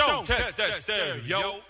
Don't test that stereo.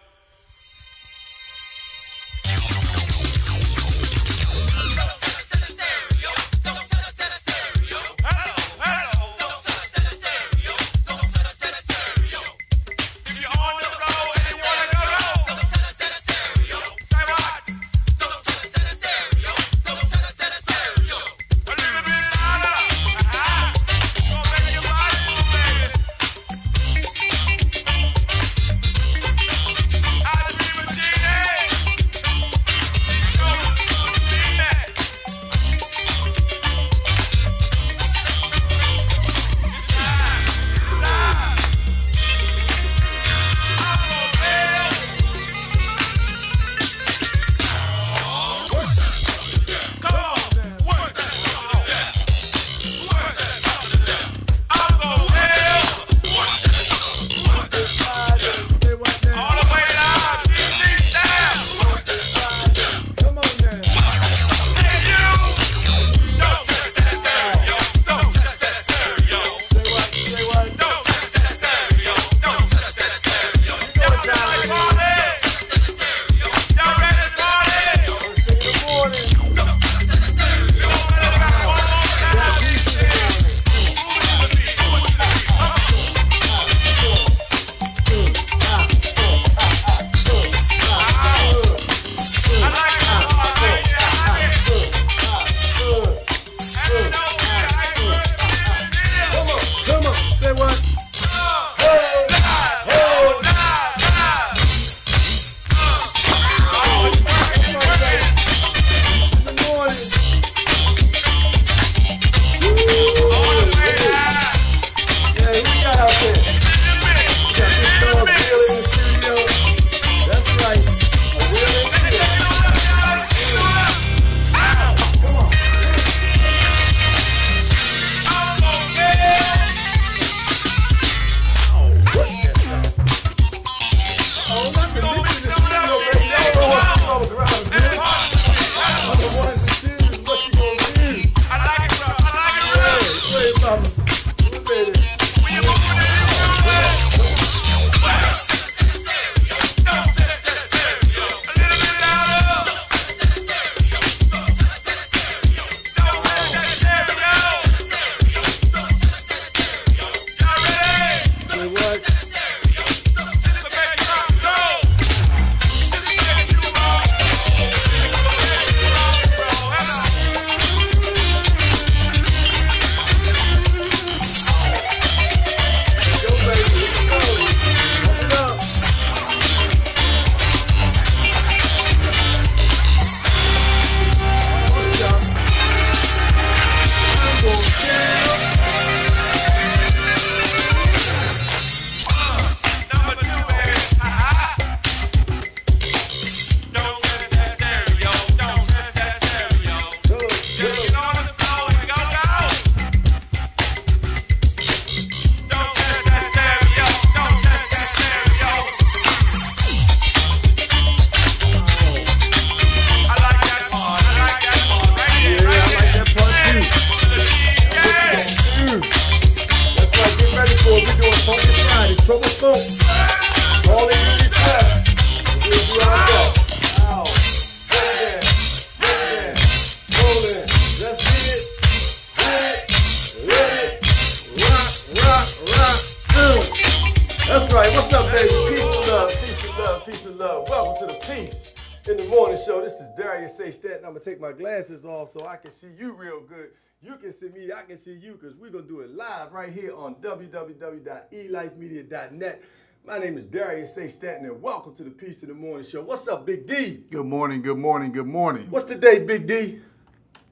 That's right. What's up, baby? Peace and love, peace and love, peace and love. Welcome to the Peace in the Morning Show. This is Darius A. Stanton. I'm going to take my glasses off so I can see you real good. You can see me, I can see you, because we're going to do it live right here on www.elifemedia.net. My name is Darius A. Stanton, and welcome to the Peace in the Morning Show. What's up, Big D? Good morning, good morning, good morning. What's today, Big D?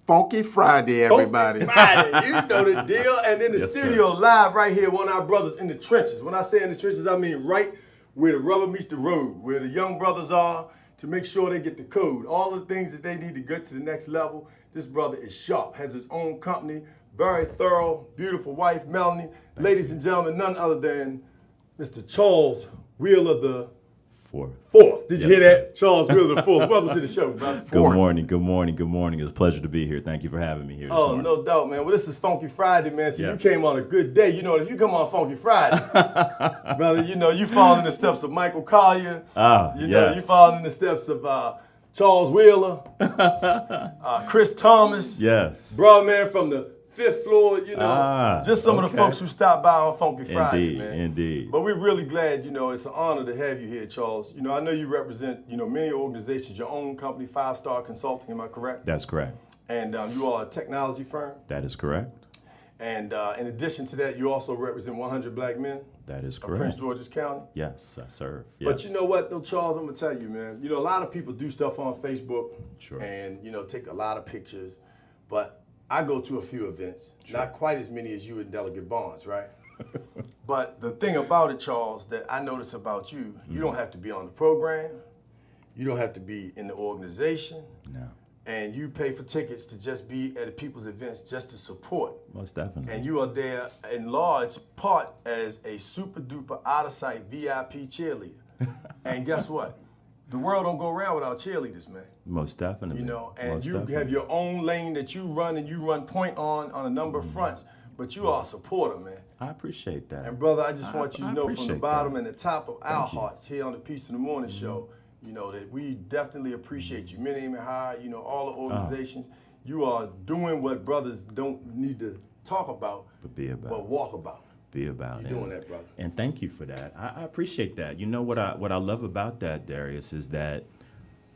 Funky Friday, everybody. Funky Friday, you know the deal. And in the studio, live right here, one of our brothers in the trenches. When I say in the trenches, I mean right where the rubber meets the road, where the young brothers are to make sure they get the code. All the things that they need to get to the next level. This brother is sharp, has his own company, very thorough, beautiful wife, Melanie. Ladies and gentlemen, none other than Mr. Charles Wheeler the Fourth. Did you Yes, hear that? Charles Wheeler the fourth. Welcome to the show, brother. Good morning. It's a pleasure to be here. Thank you for having me here this morning. No doubt, man. Well, this is Funky Friday, man. So Yes. you came on a good day. You know, if you come on Funky Friday, brother, you know, you following the steps of Michael Collier. You know, you following the steps of Charles Wheeler, Chris Thomas. Yes. Bro, man, from the fifth floor, you know, just some of the okay. folks who stopped by on Funky Friday, man. Indeed. But we're really glad, you know, it's an honor to have you here, Charles. You know, I know you represent, you know, many organizations, your own company, 5 Star Consulting, am I correct? That's correct. And you are a technology firm. That is correct. And in addition to that, you also represent 100 Black Men That is of Prince correct. George's County. Yes, I serve. But Yes. you know what, though, Charles, I'm going to tell you, man. You know, a lot of people do stuff on Facebook Sure. and, you know, take a lot of pictures. But I go to a few events, not quite as many as you and Delegate Barnes, right? But the thing about it, Charles, that I notice about you, you don't have to be on the program. You don't have to be in the organization. No. And you pay for tickets to just be at the people's events just to support. Most definitely. And you are there in large part as a super duper out of sight VIP cheerleader. And guess what? The world don't go around without cheerleaders, man. Most definitely. You know, and Most you definitely. have your own lane that you run and you run point on a number of fronts. But you are a supporter, man. I appreciate that. And brother, I just want you to I know from the appreciate bottom that. and the top of our hearts here on the Peace in the Morning show, you know, that we definitely appreciate you. Many and high, you know, all the organizations. You are doing what brothers don't need to talk about, But be about but it. walk about. Be about You're it. doing that, brother. And thank you for that. I appreciate that. You know what I love about that, Darius, is that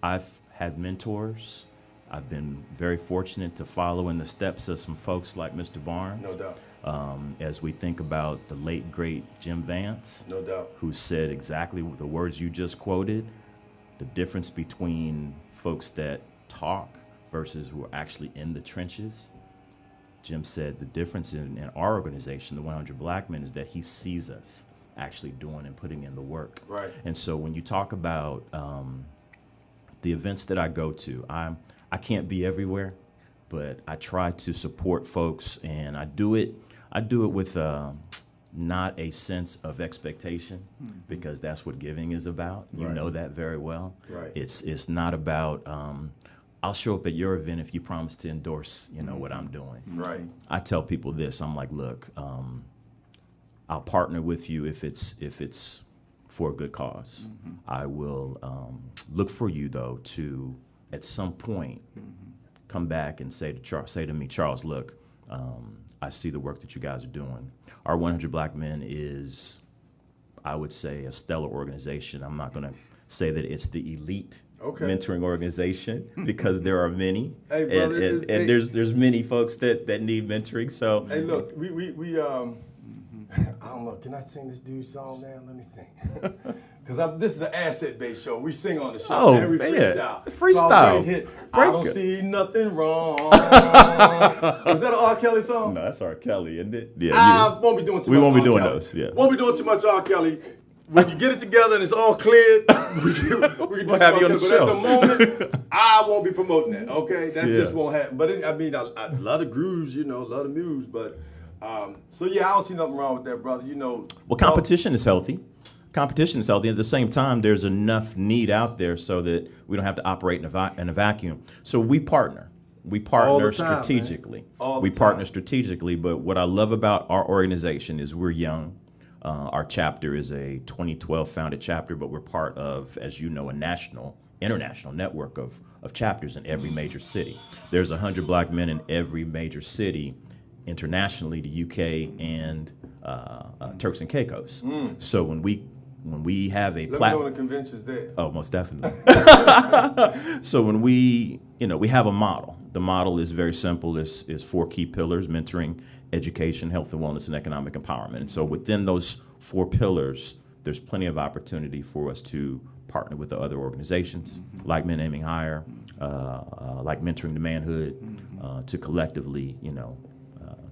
I've had mentors. I've been very fortunate to follow in the steps of some folks like Mr. Barnes. No doubt. As we think about the late, great Jim Vance, No doubt. who said exactly the words you just quoted, the difference between folks that talk versus who are actually in the trenches. Jim said the difference in our organization, the 100 Black Men, is that he sees us actually doing and putting in the work. Right. And so when you talk about the events that I go to, I can't be everywhere, but I try to support folks, and I do it with not a sense of expectation, because that's what giving is about. You Right. know that very well. Right. It's not about I'll show up at your event if you promise to endorse, you know, what I'm doing. Right. I tell people this. I'm like, look, I'll partner with you if it's for a good cause. I will look for you though to at some point come back and say to me, Charles, look, I see the work that you guys are doing. Our 100 Black Men is, I would say, a stellar organization. I'm not going to say that it's the elite mentoring organization, because there are many, Hey, brother, and there's many folks that need mentoring. So Hey, look, we I don't know. Can I sing this dude's song now? Let me think. Because this is an asset-based show. We sing on the show. Oh, man. We man. freestyle. Freestyle. So I was ready to hit, I Break don't it. see nothing wrong. Is that an R. Kelly song? no, that's R. Kelly, isn't it? Yeah. I won't be doing too we much won't be R. doing Kelly. those, yeah. Won't be doing too much R. Kelly. When you get it together and it's all cleared, we can do We'll have you on the but show. at the moment, I won't be promoting that. Okay, that Yeah. just won't happen. But I mean, I love the grooves, you know, love the muse. But so yeah, I don't see nothing wrong with that, brother. You know, Well, competition is healthy. Competition is healthy. At the same time, there's enough need out there so that we don't have to operate in a vacuum. So we partner. We partner time, man. strategically. All the We time. partner strategically. But what I love about our organization is we're young. Our chapter is a 2012 founded chapter, but we're part of, as you know, a international network of chapters in every major city. There's 100 Black Men in every major city internationally, the UK and Turks and Caicos. So when we have a let me know when platform, the convention's there. oh, most definitely. So when we have a model. The model is very simple. It's 4 key pillars: mentoring, education, health and wellness, and economic empowerment. And so within those 4 pillars, there's plenty of opportunity for us to partner with the other organizations, like Men Aiming Higher, like Mentoring to Manhood, to collectively,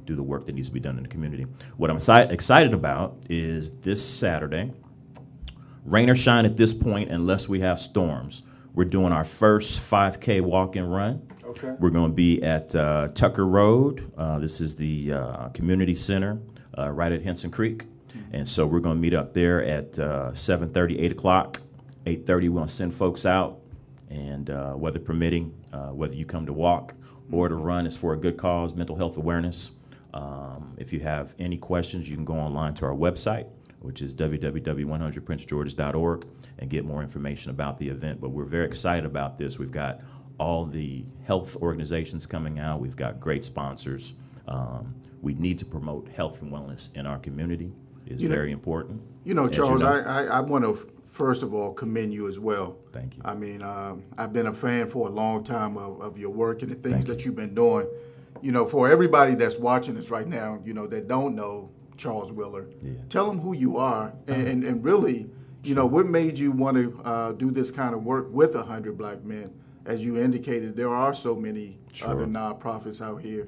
do the work that needs to be done in the community. What I'm excited about is this Saturday, rain or shine at this point, unless we have storms, we're doing our first 5K walk-in run. Okay. We're going to be at Tucker Road. This is the community center right at Henson Creek. And so we're going to meet up there at 7:30, 8 o'clock. 8:30, we're going to send folks out, and weather permitting, whether you come to walk or to run, is for a good cause, mental health awareness. If you have any questions, you can go online to our website, which is www.100princegeorges.org, and get more information about the event. But we're very excited about this. We've got all the health organizations coming out. We've got great sponsors. We need to promote health and wellness in our community. It's very important. You know, As Charles, you know. I want to first of all commend you as well. Thank you. I mean, I've been a fan for a long time of your work and the things Thank that you've been doing. You know, for everybody that's watching us right now, you know, that don't know Charles Wheeler, tell them who you are and really, you know, what made you want to do this kind of work with 100 Black Men. As you indicated, there are so many other nonprofits out here,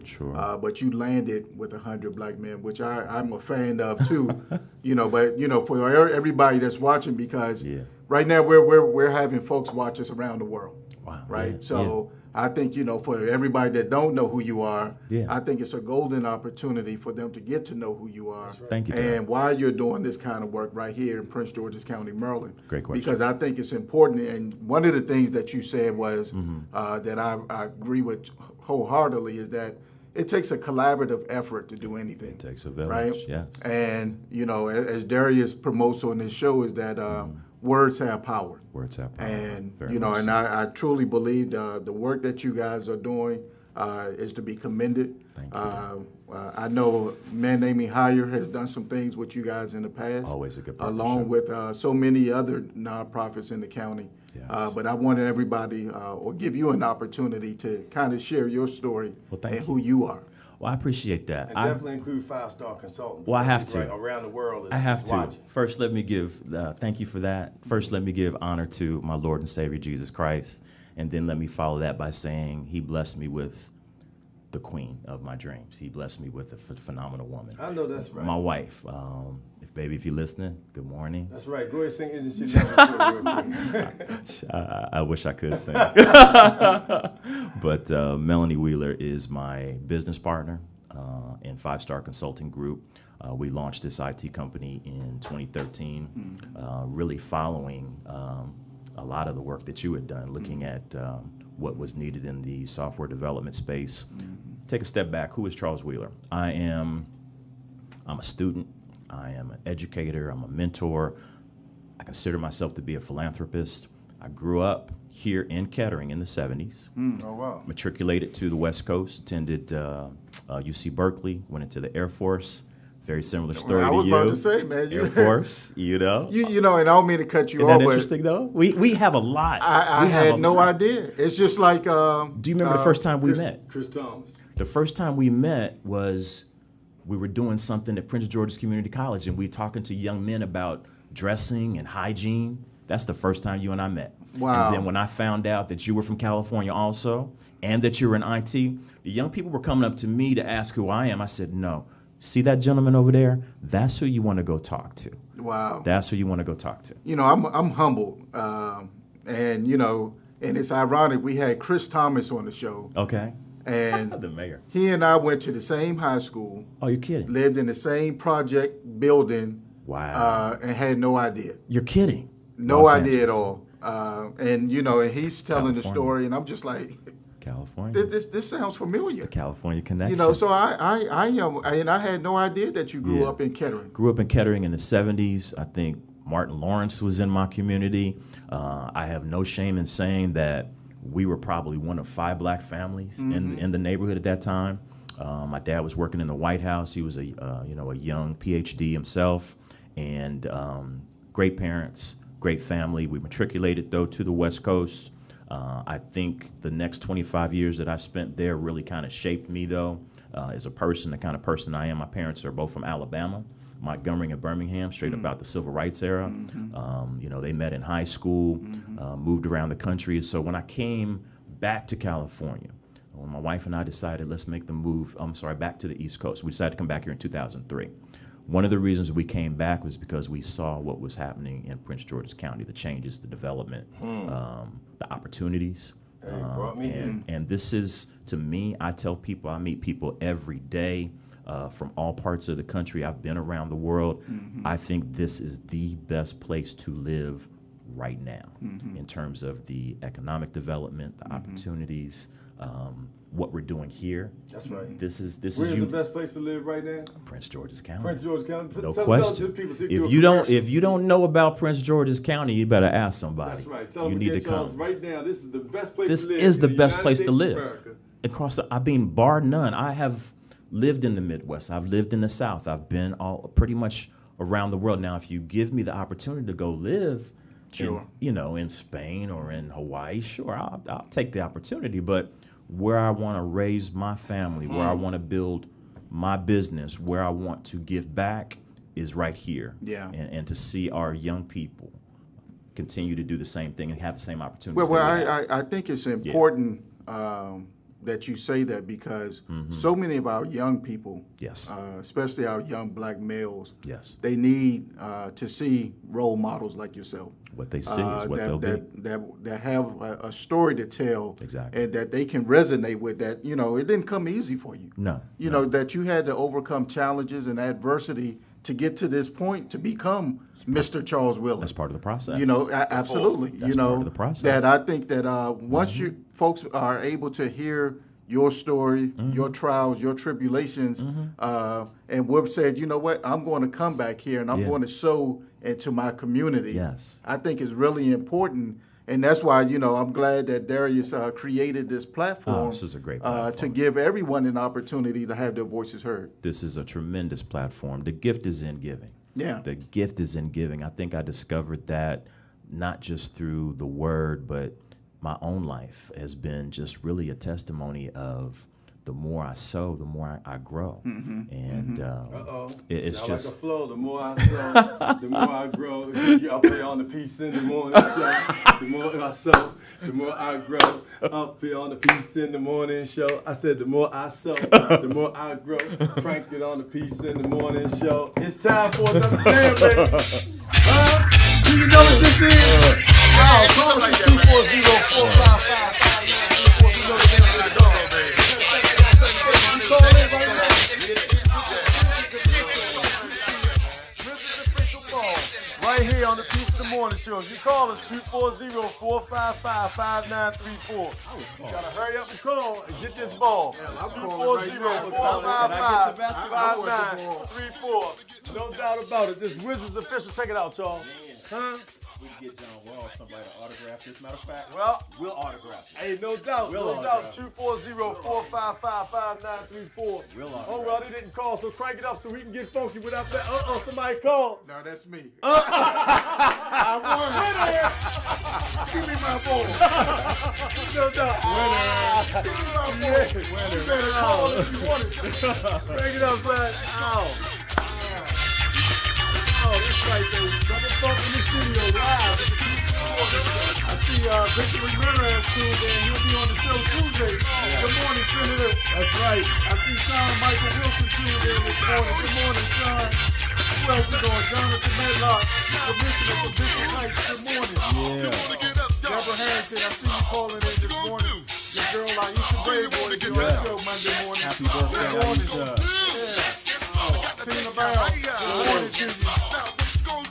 but you landed with 100 Black Men, which I'm a fan of too. You know, but you know, for everybody that's watching, because right now we're having folks watch us around the world. Wow. Right. Yeah. So I think, you know, for everybody that don't know who you are, I think it's a golden opportunity for them to get to know who you are. Right. Thank you. And why you're doing this kind of work right here in Prince George's County, Maryland. Great question. Because I think it's important. And one of the things that you said was that I agree with wholeheartedly is that it takes a collaborative effort to do anything. It takes a village, right? yes. And, you know, as Darius promotes on this show, is that words have power. Words have power. And, Very you know, much and so. I truly believe the work that you guys are doing is to be commended. Thank you. I know Man Naming Hire has done some things with you guys in the past. Always a good along with so many other nonprofits in the county. Yes. But I wanted everybody, or give you an opportunity to kind of share your story thank and you. who you are. Well, I appreciate that. And definitely include 5-star consultant. Well, I have because to. right around the world is, I have is to. watching. First, let me give, thank you for that. First, let me give honor to my Lord and Savior, Jesus Christ. And then let me follow that by saying he blessed me with the queen of my dreams. He blessed me with a phenomenal woman. I know that's right. My wife. If you're listening, good morning. That's right. Go ahead, sing Isn't She Lovely real quick. I wish I could sing. But Melanie Wheeler is my business partner in 5-Star Consulting Group. We launched this IT company in 2013, really following a lot of the work that you had done, looking at what was needed in the software development space. Take a step back. Who is Charles Wheeler? I'm a student. I am an educator. I'm a mentor. I consider myself to be a philanthropist. I grew up here in Kettering in the 70s. Oh, wow. Matriculated to the West Coast, attended UC Berkeley, went into the Air Force. Very similar story I was to you. about to say, man. Air Force, you know. You know, and I don't mean to cut you Isn't off, that but interesting, though? We have a lot. I We have had a no lot. idea. It's just like. Do you remember the first time we met? Chris Thomas. The first time we met was we were doing something at Prince George's Community College, and we were talking to young men about dressing and hygiene. That's the first time you and I met. Wow. And then when I found out that you were from California also, and that you were in IT, the young people were coming up to me to ask who I am. I said, no. See that gentleman over there? That's who you want to go talk to. Wow. That's who you want to go talk to. You know, I'm humbled, and you know, and it's ironic. We had Chris Thomas on the show, Okay. and The mayor. he and I went to the same high school, Oh, you're kidding. lived in the same project building, Wow. and had no idea, You're kidding. no Los idea at Angeles. all. And you know, and he's telling the California. story, and I'm just like, California. this sounds familiar. The California connection. You know, so I am, and I had no idea that you grew Yeah. up in Kettering. Grew up in Kettering in the 70s. I think Martin Lawrence was in my community. I have no shame in saying that we were probably one of 5 black families in the neighborhood at that time. My dad was working in the White House. He was a young PhD himself, and great parents, great family. We matriculated though to the West Coast. I think the next 25 years that I spent there really kind of shaped me though as a person, the kind of person I am. My parents are both from Alabama. Montgomery and Birmingham, straight about the civil rights era. They met in high school, moved around the country. So when I came back to California, when my wife and I decided let's make the move, back to the East Coast. We decided to come back here in 2003. One of the reasons we came back was because we saw what was happening in Prince George's County, the changes, the development, the opportunities. Hey, brought me in. And this is, to me, I tell people, I meet people every day from all parts of the country. I've been around the world. I think this is the best place to live right now in terms of the economic development, the opportunities, what we're doing here. That's right. This is Where's the best place to live right now? Prince George's County. Prince George's County. No Tell question. the people, If you don't know about Prince George's County, you better ask somebody. That's right. Tell you them need to again, Charles, come. right now. This is the best place This to live. is the in best United place to States of live. America. Across I mean, bar none. I have lived in the Midwest. I've lived in the South. I've been pretty much around the world. Now, if you give me the opportunity to go live, Sure. in Spain or in Hawaii, sure, I'll take the opportunity. But where I want to raise my family, where I want to build my business, where I want to give back is right here. Yeah. And to see our young people continue to do the same thing and have the same opportunities. Well, that we have. I think it's important that you say that because so many of our young people, Yes. especially our young black males, Yes. they need to see role models like yourself. What they see is what they'll be. That have a story to tell, Exactly. and that they can resonate with. That it didn't come easy for you. No. You know that you had to overcome challenges and adversity to get to this point to become Mr. Charles Willer. That's part of the process. Absolutely. That's part of the process. That I think that once you folks are able to hear your story, your trials, your tribulations, and we've said, you know what, I'm going to come back here and I'm going to sow into my community. Yes. I think it's really important. And that's why, I'm glad that Darius created this platform, this is a great platform. to give everyone an opportunity to have their voices heard. This is a tremendous platform. The gift is in giving. Yeah. The gift is in giving. I think I discovered that not just through the word, but my own life has been just really a testimony of the more I sow, the more I grow. And it's Sound just like a flow. The more I sow, the more I grow. I'll play on the Peace in the Morning Show. The more I sow, the more I grow. I'll play on the Peace in the Morning Show. I said the more I sow, the more I grow. Frank it on the Peace in the Morning Show. It's time for another jam, baby. Do you know what this is? Call us at 240-455-5934. Right here on the Peace of the Morning Show. If you call us 240-455-5934. You gotta hurry up and call and get this ball. 240-455-5934. No doubt about it. This Wizards official. Check it out, y'all. Huh? We can get John Wall, somebody to autograph this. Matter of fact, Well, we'll autograph it. hey, no doubt, We'll no doubt. autograph. 240-455-5934. We'll autograph. Oh, well, they didn't call, so crank it up so we can get funky without that. Somebody called. No, that's me. I won. Give me my ball. No doubt. Give me my ball. You better call if you want it. Crank it up, son. Ow. Oh, that's right, baby. Something funk in the studio live. I see Victor Ramirez tuned in. He'll be on the show Tuesday. Good morning, Senator. That's right. I see Sean Michael Wilson tuned in this morning. Good morning, Sean. Who else is on? Jonathan Medlock, Commissioner for Bishop Heights. Good morning. Deborah Harrington, I see you calling in this morning. Your girl, Aisha Brayboy, is on the show Monday morning. Happy birthday, Good morning. Aisha. Tina Brown, good morning to you.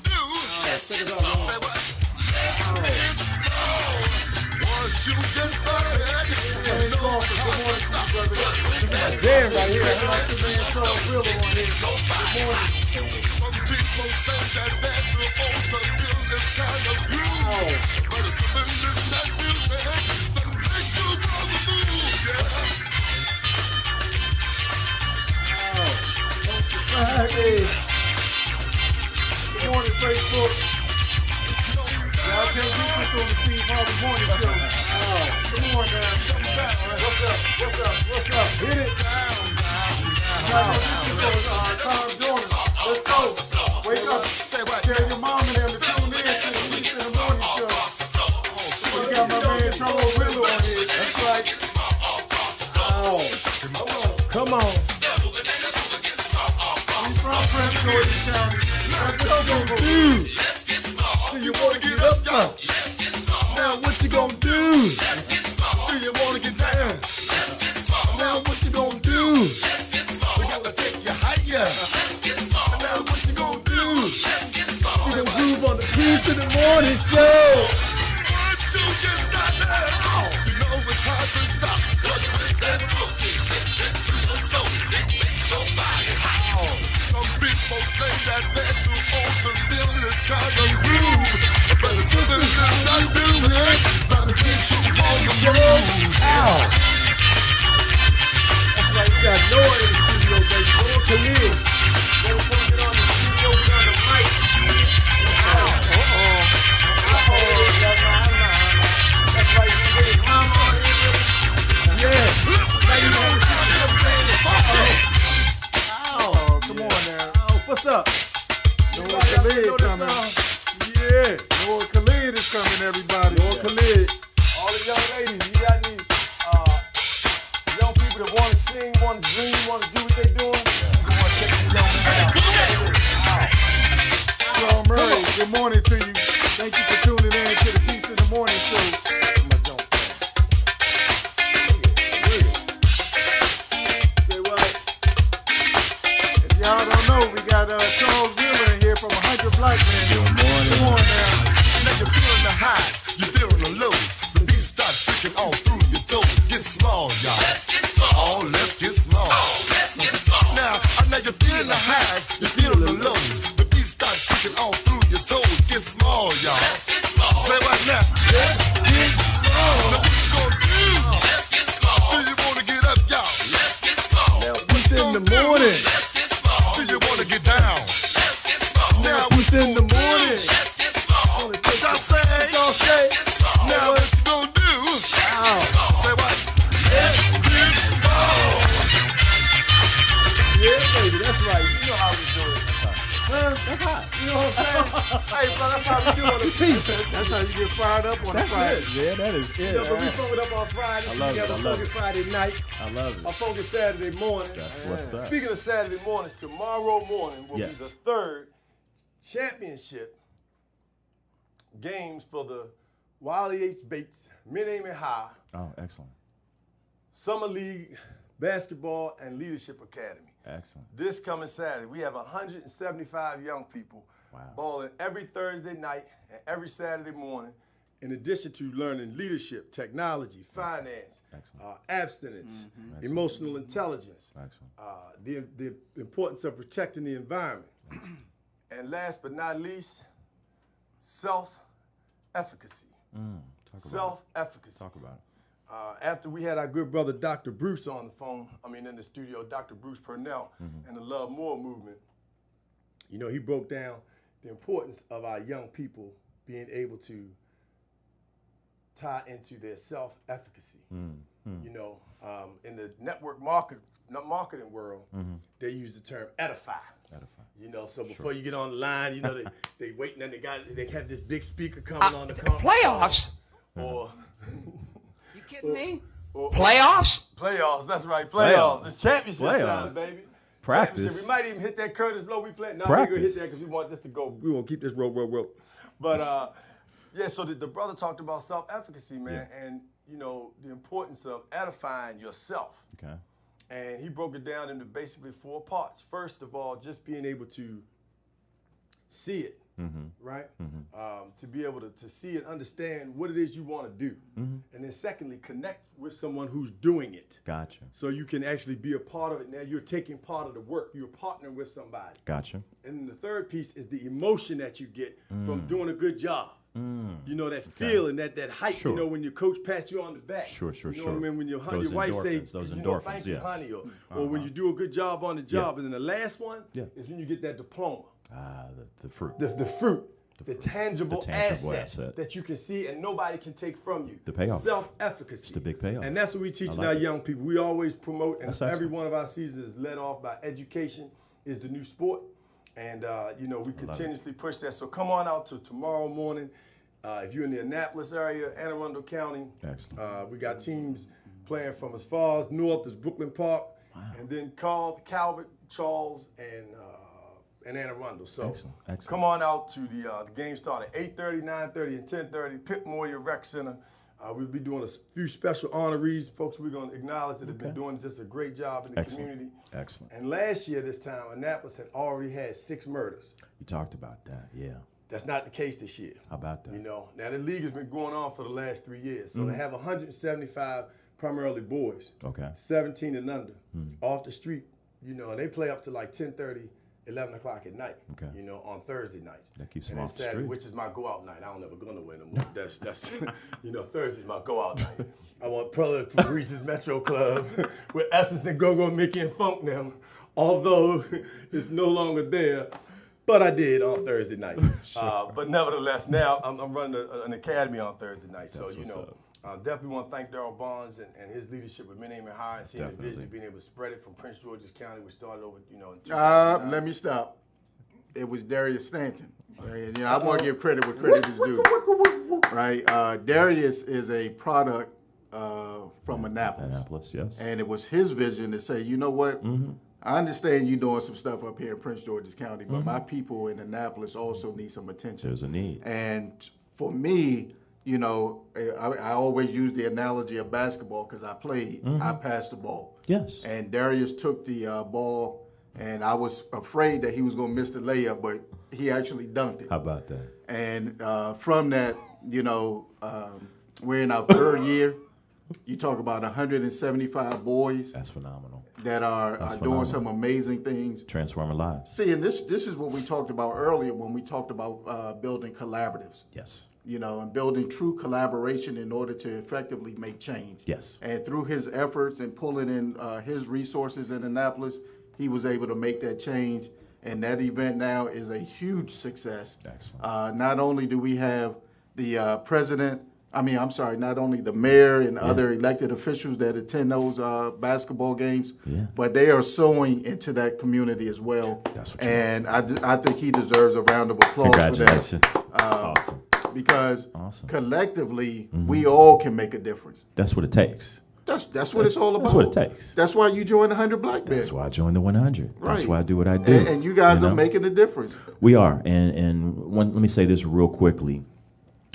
Damn, right here. I like the man Charles Willer on here. Good morning. Hey. Good morning, Facebook. Y'all can't beat this on the Steve Harvey Morning Show. Come on now. What's up? Hit it. Tom Jordan. Let's go. Wake up. Tell your mom and them to tune in to the Peace in the Morning Show. We got my man Charles Willer on here. That's right. Come on. He's from Prince George's County. That's what you gonna do. Do you wanna get up now? Now what you gonna do? Do you wanna get down? Now what you gonna do? We gotta take you higher. Now what you gonna do? We gonna groove Groove on the Peace in the Morning Show. Some people say that they're too old to feel this kind of groove. But it's something that's not music. Better get you on the move. That's right, we got Noah in the studio, baby. Noah Khalid. Noah come get on the studio, we on the mic. That's right, you get his mama on here. Yeah. Come on now. Oh, what's up? Noah Khalid coming. Yeah. Noah Khalid is coming, everybody. Noah Khalid. All the young ladies, you got any young people that want to sing, want to dream, want to do what they're doing? You want to check these young men out. Sean Murray, good morning to you. Thank you for tuning in to the Peace in the Morning Show. Say what? If y'all don't know, we got Charles Wheeler in here from 100 Black Men. Good morning. Come on now. Now you're feeling the highs, you're feeling the lows. The beat starts ticking all through your toes. Get small, y'all. Let's get small. Oh, let's get small. Oh, let's get small. Now you're feeling the highs, you're feeling the lows. The beat starts ticking all through your toes. Get small, y'all. Let's get small. Say what now? Let's get small. Now what you gonna do? Let's get small. Do you wanna get up, y'all? Let's get small. Now, what's in the morning? Let's get small. Do you wanna get down? Let's get small. Now What's in the morning? let's get small. What y'all say? Y'all say? Let's get small. Now what you gonna do? Say what? Let's get small. Yeah, baby, that's right. You know how we do it. That's hot. You know what I'm saying? Hey, bro, that's how we do on the Peace. That's how you get fired up on a Friday. Yeah, that is You it. know, but we phone it up on Friday. I love we it, got I a love funky it. Friday night. I love I it. focus Saturday morning. That's what's up. Speaking of Saturday mornings, tomorrow morning will Yes. be the third championship games for the Wiley H. Bates Mid-Amy High Oh, excellent. Summer League Basketball and Leadership Academy. Excellent. This coming Saturday, we have 175 young people Wow. balling every Thursday night and every Saturday morning, in addition to learning leadership, technology, finance, Excellent. abstinence, emotional intelligence, Excellent. the importance of protecting the environment, and last but not least, self-efficacy. Talk about it. Self-efficacy. Talk about it. After we had our good brother Dr. Bruce on the phone, in the studio, Dr. Bruce Purnell and the Love More movement, you know, he broke down the importance of our young people being able to tie into their self-efficacy. You know, in the network marketing world, they use the term edify. Edify. You know, so before you get on the line, you know, they waiting and they have this big speaker coming on the conference Playoffs? call. You kidding me? Or Playoffs? Playoffs, that's right. Playoffs. It's championship time, Playoffs. baby. Practice. Championship. We might even hit that Curtis Blow we played. No, we're going to hit Practice. that because we want this to go. We want to keep this rope. But, yeah, so the brother talked about self-efficacy, man, and, you know, the importance of edifying yourself. Okay. And he broke it down into basically 4 parts. First of all, just being able to see it, right? To be able to see and understand what it is you want to do. And then secondly, connect with someone who's doing it. Gotcha. So you can actually be a part of it. Now you're taking part of the work. You're partnering with somebody. Gotcha. And then the third piece is the emotion that you get from doing a good job. You know, that feeling, that hype, Sure. you know, when your coach pats you on the back. Sure. You know what I mean? When your Those wife say, endorphins, those you know, endorphins, thank you, yes. honey, or when you do a good job on the job. And then the last one Yeah. is when you get that diploma. The fruit. The fruit, the tangible, tangible asset asset. that you can see and nobody can take from you. The payoff. Self-efficacy. It's the big payoff. And that's what we teach I like our it. young people. We always promote, and That's every excellent. one of our seasons is led off by education is the new sport. And, you know, we continuously push that. So come on out to tomorrow morning. If you're in the Annapolis area, Anne Arundel County, Excellent. we got teams playing from as far as north as Brooklyn Park, and then Calvert, Charles, and Anne Arundel. So Excellent. come on out to the game start at 8:30, 9:30, and 10:30. Pip Moyer Rec Center. We'll be doing a few special honorees, folks. We're going to acknowledge that have been doing just a great job in the Excellent. community. Excellent. And last year, this time, Annapolis had already had 6 murders. You talked about that. Yeah. That's not the case this year. How about that? You know, now the league has been going on for the last 3 years. So they have 175 primarily boys, Okay. 17 and under, off the street, you know, and they play up to like 10:30, 11 o'clock at night, Okay. you know, on Thursday nights. That keeps and them then off the Saturday, street. which is my go-out night. I don't ever go nowhere no more. That's you know, Thursday's my go-out night. I want Brother Fabrice's Metro Club with Essence and Go-Go Mickey and Funk now, although it's no longer there. But I did on Thursday night. But nevertheless, now I'm running an academy on Thursday night. So, That's you what's know, up. I definitely want to thank Darryl Bonds and his leadership with Men Aiming High and seeing the Definitely. vision, being able to spread it from Prince George's County. We started over, you know, in 2009. Let me stop. It was Darius Stanton. And, you know, I want to give credit where credit is due. Right? Darius is a product from Annapolis. Annapolis, yes. And it was his vision to say, you know what? I understand you doing some stuff up here in Prince George's County, but my people in Annapolis also need some attention. There's a need. And for me, you know, I always use the analogy of basketball because I played. I passed the ball. Yes. And Darius took the ball, and I was afraid that he was going to miss the layup, but he actually dunked it. How about that? And from that, you know, we're in our third year. You talk about 175 boys That's phenomenal. that are doing phenomenal. some amazing things. Transforming lives. See, and this is what we talked about earlier when we talked about building collaboratives. Yes. You know, and building true collaboration in order to effectively make change. Yes. And through his efforts and pulling in his resources in Annapolis, he was able to make that change. And that event now is a huge success. Excellent. Not only do we have the not only the mayor and other elected officials that attend those basketball games, but they are sowing into that community as well. That's what you and I think he deserves a round of applause for that. Congratulations. Awesome. Because Awesome. collectively, we all can make a difference. That's what it takes. That's what it's all about. That's what it takes. That's why you joined the 100 Black Men. That's why I joined the 100. That's Right. why I do what I do. And you guys know? are making a difference. We are. Let me say this real quickly.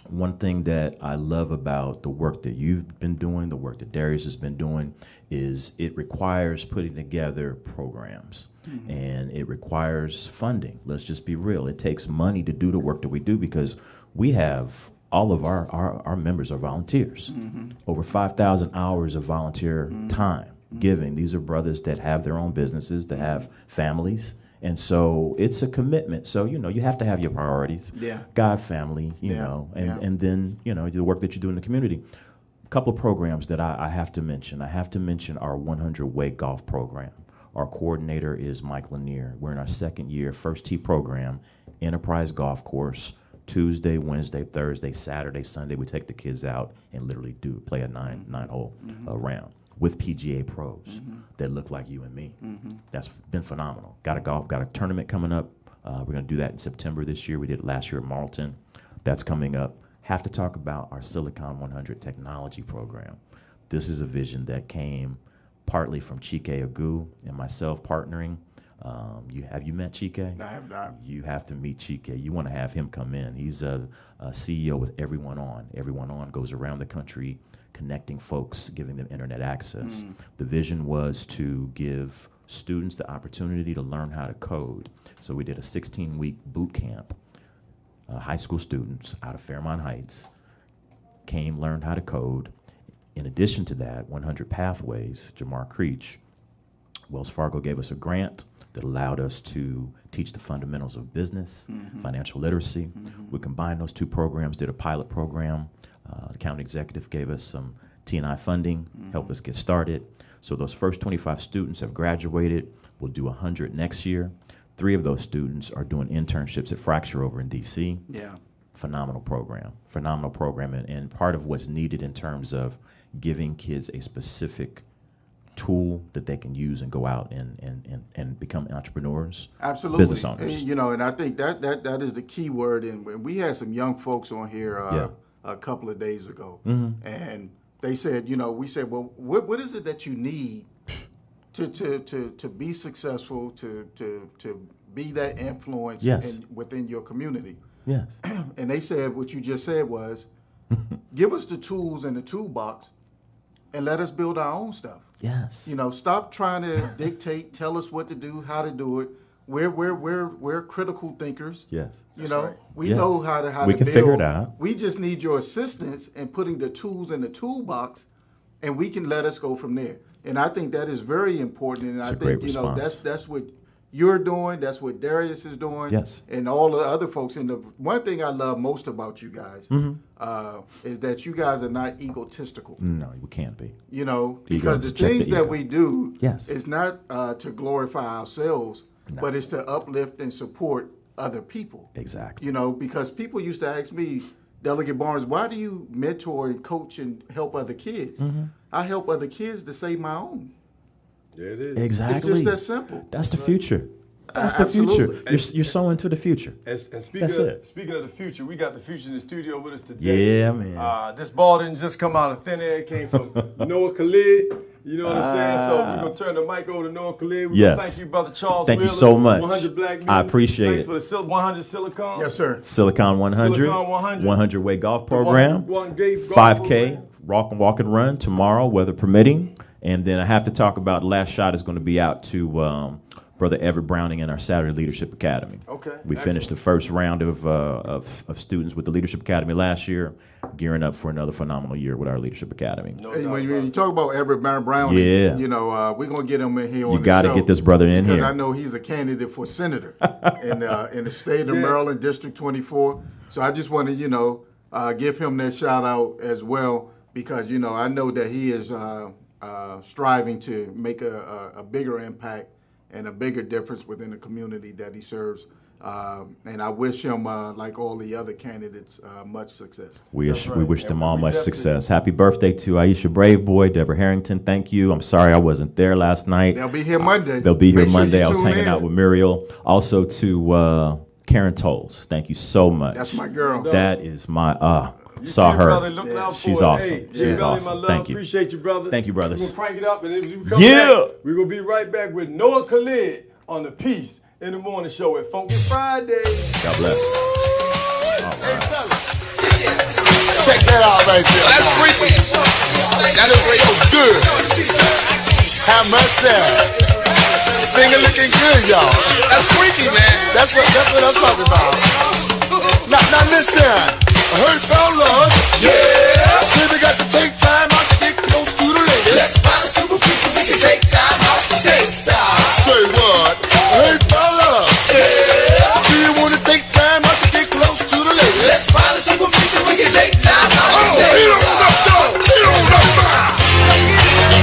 One thing that I love about the work that you've been doing, the work that Darius has been doing, is it requires putting together programs. And it requires funding. Let's just be real. It takes money to do the work that we do because we have all of our members are volunteers. Over 5,000 hours of volunteer time giving. These are brothers that have their own businesses, that have families. And so it's a commitment. So, you know, you have to have your priorities. Yeah. God, family, you know, and then, you know, the work that you do in the community. A couple of programs that I have to mention. I have to mention our 100 Way Golf program. Our coordinator is Mike Lanier. We're in our second year, first tee program, Enterprise Golf Course. Tuesday, Wednesday, Thursday, Saturday, Sunday, we take the kids out and literally play a nine-hole round with PGA pros that look like you and me. That's been phenomenal. Got a tournament coming up. We're going to do that in September this year. We did it last year at Marlton. That's coming up. Have to talk about our Silicon 100 technology program. This is a vision that came partly from Chike Agu and myself partnering. Have you met Chike? I have not. You have to meet Chike. You want to have him come in. He's a CEO with Everyone On. Everyone On goes around the country connecting folks, giving them internet access. The vision was to give students the opportunity to learn how to code. So we did a 16-week boot camp. High school students out of Fairmont Heights learned how to code. In addition to that, 100 Pathways, Jamar Creech, Wells Fargo gave us a grant that allowed us to teach the fundamentals of business, financial literacy. We combined those two programs, did a pilot program. The county executive gave us some T&I funding, helped us get started. So those first 25 students have graduated. We'll do 100 next year. 3 of those students are doing internships at Fracture over in D.C. Yeah. Phenomenal program. And part of what's needed in terms of giving kids a specific tool that they can use and go out and become entrepreneurs, Absolutely. business owners. And, you know, and I think that is the key word. And we had some young folks on here a couple of days ago, and they said, you know, we said, well, what is it that you need to be successful, to be that influence within your community? Yes. And they said what you just said was, give us the tools in the toolbox and let us build our own stuff. Yes. You know, stop trying to dictate, tell us what to do, how to do it. we're critical thinkers. Yes. You know, right. we Yes. know how We to can build. figure it out. We just need your assistance in putting the tools in the toolbox, and we can let us go from there. And I think that is very important. And It's I a great think, you know, response. that's what you're doing. That's what Darius is doing. Yes. And all the other folks. And the one thing I love most about you guys is that you guys are not egotistical. No, we can't be. You know, Ego, because the just check the things that ego. we do Yes. is not to glorify ourselves, but it's to uplift and support other people. Exactly. You know, because people used to ask me, Delegate Barnes, why do you mentor and coach and help other kids? I help other kids to save my own. There it is. Exactly. It's just that simple. That's the future. That's the Absolutely. future. You're sowing to the future. And That's it. speaking of the future, we got the future in the studio with us today. Yeah, man. This ball didn't just come out of thin air. It came from Noah Khalid. You know what I'm saying? So we're going to turn the mic over to Noah Khalid. We Yes. Thank you, Brother Charles Thank you Wheeler, so much. 100 Black Men. I appreciate Thanks it. for the 100 Silicon. Yes, sir. Silicon 100, Silicon 100. 100 way golf program, One Gate Golf 5K, walk and run tomorrow, weather permitting. And then I have to talk about Last Shot is going to be out to Brother Everett Browning in our Saturday Leadership Academy. Okay, We finished the first round of students with the Leadership Academy last year, gearing up for another phenomenal year with our Leadership Academy. No Hey, doubt when about you it. talk about Everett Browning, Yeah. you know, we're going to get him in here on You the got to show get this brother in because here. I know he's a candidate for senator in the state of Maryland, District 24. So I just want to, you know, give him that shout out as well because, you know, I know that he is striving to make a bigger impact and a bigger difference within the community that he serves. And I wish him, like all the other candidates, much success. We right. wish And them we all much definitely- success. Happy birthday to Aisha Brave Boy, Deborah Harrington. Thank you. I'm sorry I wasn't there last night. They'll be here Monday. They'll be here Make sure Monday. you I was tune hanging in. out with Muriel. Also to Karen Tolles. Thank you so much. That's my girl. That is my You saw see, her. brother, look out for She's it. awesome. Hey, She's Belly, awesome. my love. Thank you. Appreciate you, brother. Thank you, brothers. We're going to crank it up, and if we come Yeah. back, we're going to be right back with Noah Khalid on the Peace in the Morning Show at Funky Friday. God bless. Check that out right there. That's freaky. That is so good. Have mercy. Singer looking good, y'all. That's freaky, man. That's what I'm talking about. Now listen. I heard fellas. Yeah. Say we got to take time out to get close to the ladies. Let's find a super freak so we can take time out to taste time. Say what? I heard fellas. Yeah. Do you want to take time out to get close to the ladies? Let's find a super freak so we can take time out to taste time. Beat on up, dog. Beat on up, man.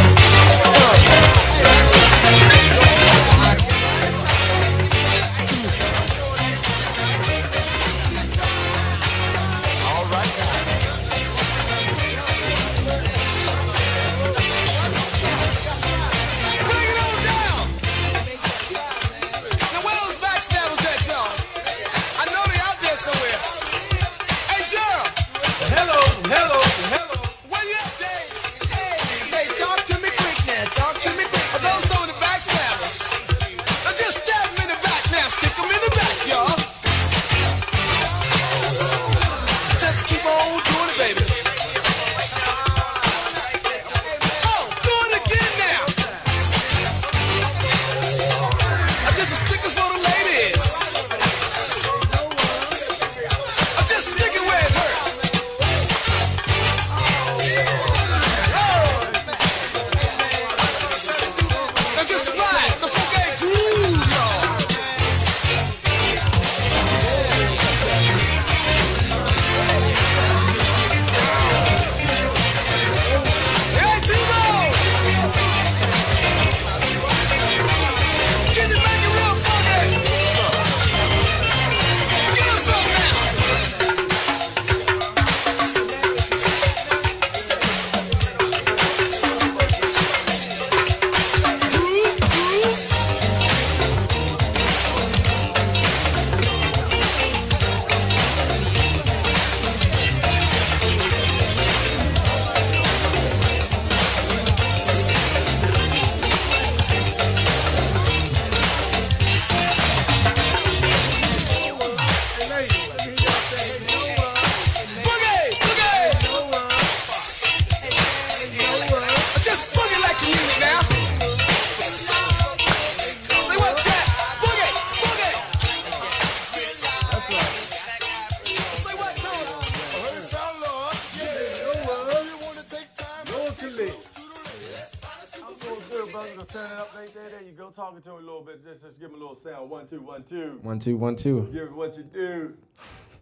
go. Turn it up right there. There you go. Talking to him a little bit. Just give him a little sound. 1, 2, 1, 2. 1 2 1 2. Give it what you do.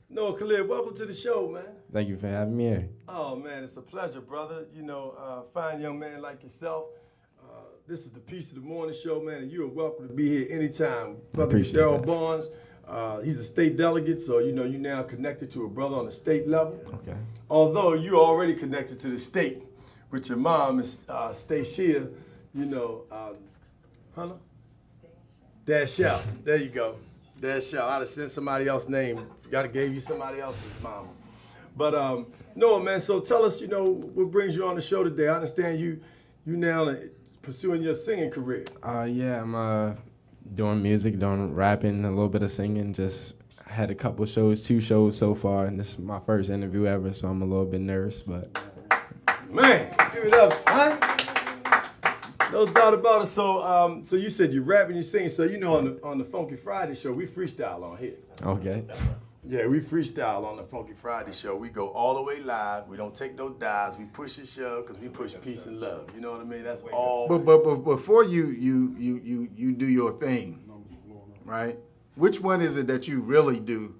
Noah Khalid, welcome to the show, man. Thank you for having me here. Oh, man, it's a pleasure, brother. You know, fine young man like yourself. This is the Piece of the Morning show, man, and you are welcome to be here anytime. Brother appreciate Daryl that. Barnes, he's a state delegate, so, you know, you're now connected to a brother on the state level. Okay. Although you're already connected to the state with your mom, is Stacia, you know, Hunter? Dashell. There you go. Dashell. I'd have sent somebody else's name. Gotta gave you somebody else's mama. But Noah, man, so tell us, you know, what brings you on the show today? I understand you now pursuing your singing career. Yeah, I'm doing music, doing rapping, a little bit of singing. Just had a couple shows, 2 shows so far, and this is my first interview ever, so I'm a little bit nervous, but. Man, give it up, son. No doubt about it. So, so you said you rap and you sing. So you know, on the Funky Friday show, we freestyle on here. Okay. Yeah, we freestyle on the Funky Friday show. We go all the way live. We don't take no dives. We push and shove because we push peace and love. You know what I mean? That's all. But before you do your thing, right? Which one is it that you really do?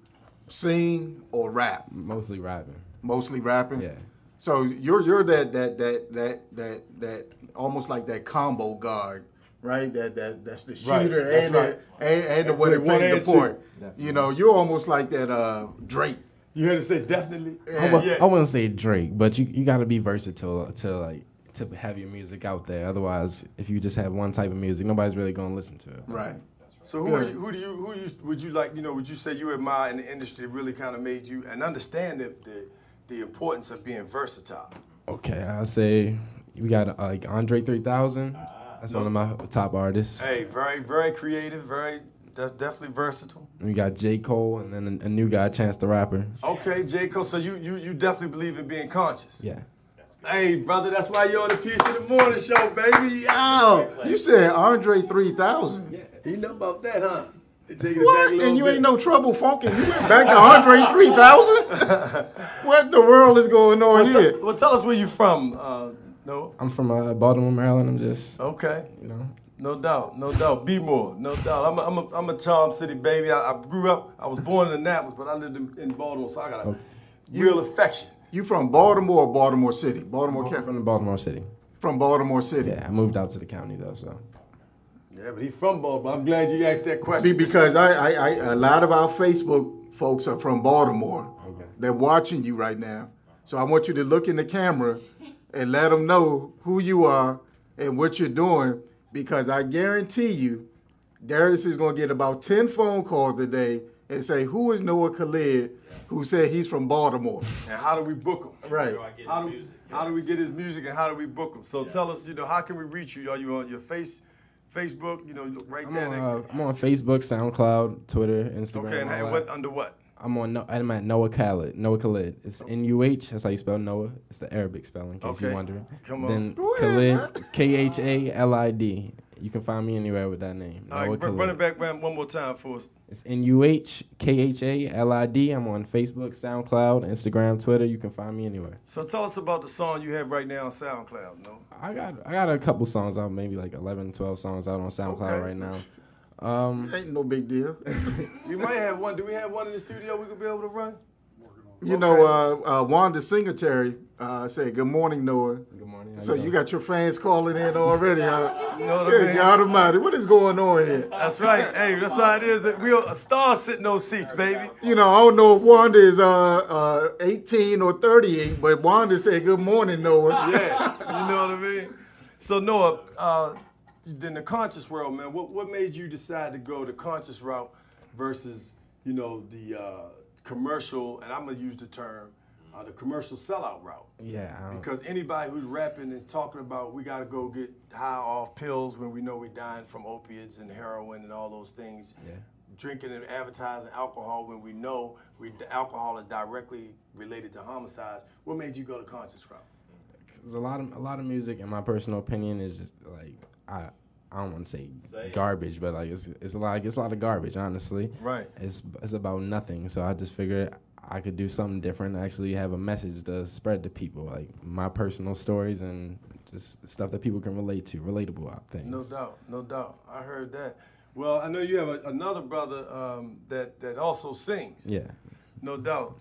Sing or rap? Mostly rapping. Mostly rapping? Yeah. So you're that almost like that combo guard, right? That's the shooter Right, that's and right. and the one that One plays the and two. point. You know, you're almost like that Drake. You heard it say definitely. I wouldn't say Drake, but you got to be versatile to have your music out there. Otherwise, if you just have one type of music, nobody's really gonna listen to it. Right. So who would you like? You know, would you say you admire in the industry that really kind of made you and understand the importance of being versatile? Okay, I say we got like Andre 3000. That's one of my top artists. Hey, very very creative, definitely versatile. And we got J. Cole, and then a new guy, Chance the Rapper. Okay, J. Cole. So you definitely believe in being conscious. Yeah. Hey, brother, that's why you're on the Piece of the Morning show, baby. Yo. You said Andre 3000. Yeah, you know about that, huh? They taking it back a What? little And you bit. ain't no trouble funking. You went back to Andre 3000? What in the world is going on here? Well, tell us where you from, Noah. I'm from Baltimore, Maryland. I'm just, Okay. you know. No doubt. Be more, no doubt. I'm a Charm City baby. I grew up. I was born in Annapolis, but I lived in Baltimore, so I got a real affection. You from Baltimore or Baltimore City? Baltimore I'm County. from Baltimore City. From Baltimore City. Yeah, I moved out to the county though, so. Yeah, but he's from Baltimore. I'm glad you asked that See, question. because I a lot of our Facebook folks are from Baltimore. Okay. They're watching you right now. So I want you to look in the camera and let them know who you are and what you're doing, because I guarantee you, Darius is going to get about 10 phone calls today and say, who is Noah Khalid, who said he's from Baltimore? And how do we book him? Right. How do we get his music and how do we book him? So tell us, how can we reach you? Are you on your Facebook? You look right I'm there. on Facebook, SoundCloud, Twitter, Instagram. Okay, and all that. what under what? I'm at Noah Khalid. Noah Khalid. It's N-U-H. That's how you spell Noah. It's the Arabic spelling, in case Okay. you're wondering. Come on. Then Go ahead, Khalid, K-H-A-L-I-D. You can find me anywhere with that name. All Noah right, Khalid. run it back one more time for us. It's N-U-H-K-H-A-L-I-D. I'm on Facebook, SoundCloud, Instagram, Twitter. You can find me anywhere. So tell us about the song you have right now on SoundCloud, no? I got a couple songs out, maybe like 11, 12 songs out on SoundCloud Okay. right now. Ain't no big deal. We might have one. Do we have one in the studio we could be able to run? You know, Wanda Singletary said, good morning, Noah. Good morning. So you got your fans calling in already, huh? You know what I Good mean? God Almighty, what is going on here? That's right. Hey, that's how it is. We are a star sitting those seats, baby. You know, I don't know if Wanda is 18 or 38, but Wanda said, good morning, Noah. Yeah, you know what I mean? So Noah, in the conscious world, man, what made you decide to go the conscious route versus, the commercial, and I'm gonna use the term, the commercial sellout route? Yeah. Because anybody who's rapping is talking about we gotta go get high off pills when we know we're dying from opiates and heroin and all those things. Yeah. Drinking and advertising alcohol when we know alcohol is directly related to homicides. What made you go the conscious route? There's a lot of music, in my personal opinion, is just like I don't want to say garbage, but like it's a lot of garbage, honestly. Right. It's about nothing. So I just figured I could do something different, actually have a message to spread to people, like my personal stories and just stuff that people can relate to, relatable things. No doubt, no doubt. I heard that. Well, I know you have another brother that also sings. Yeah. No doubt.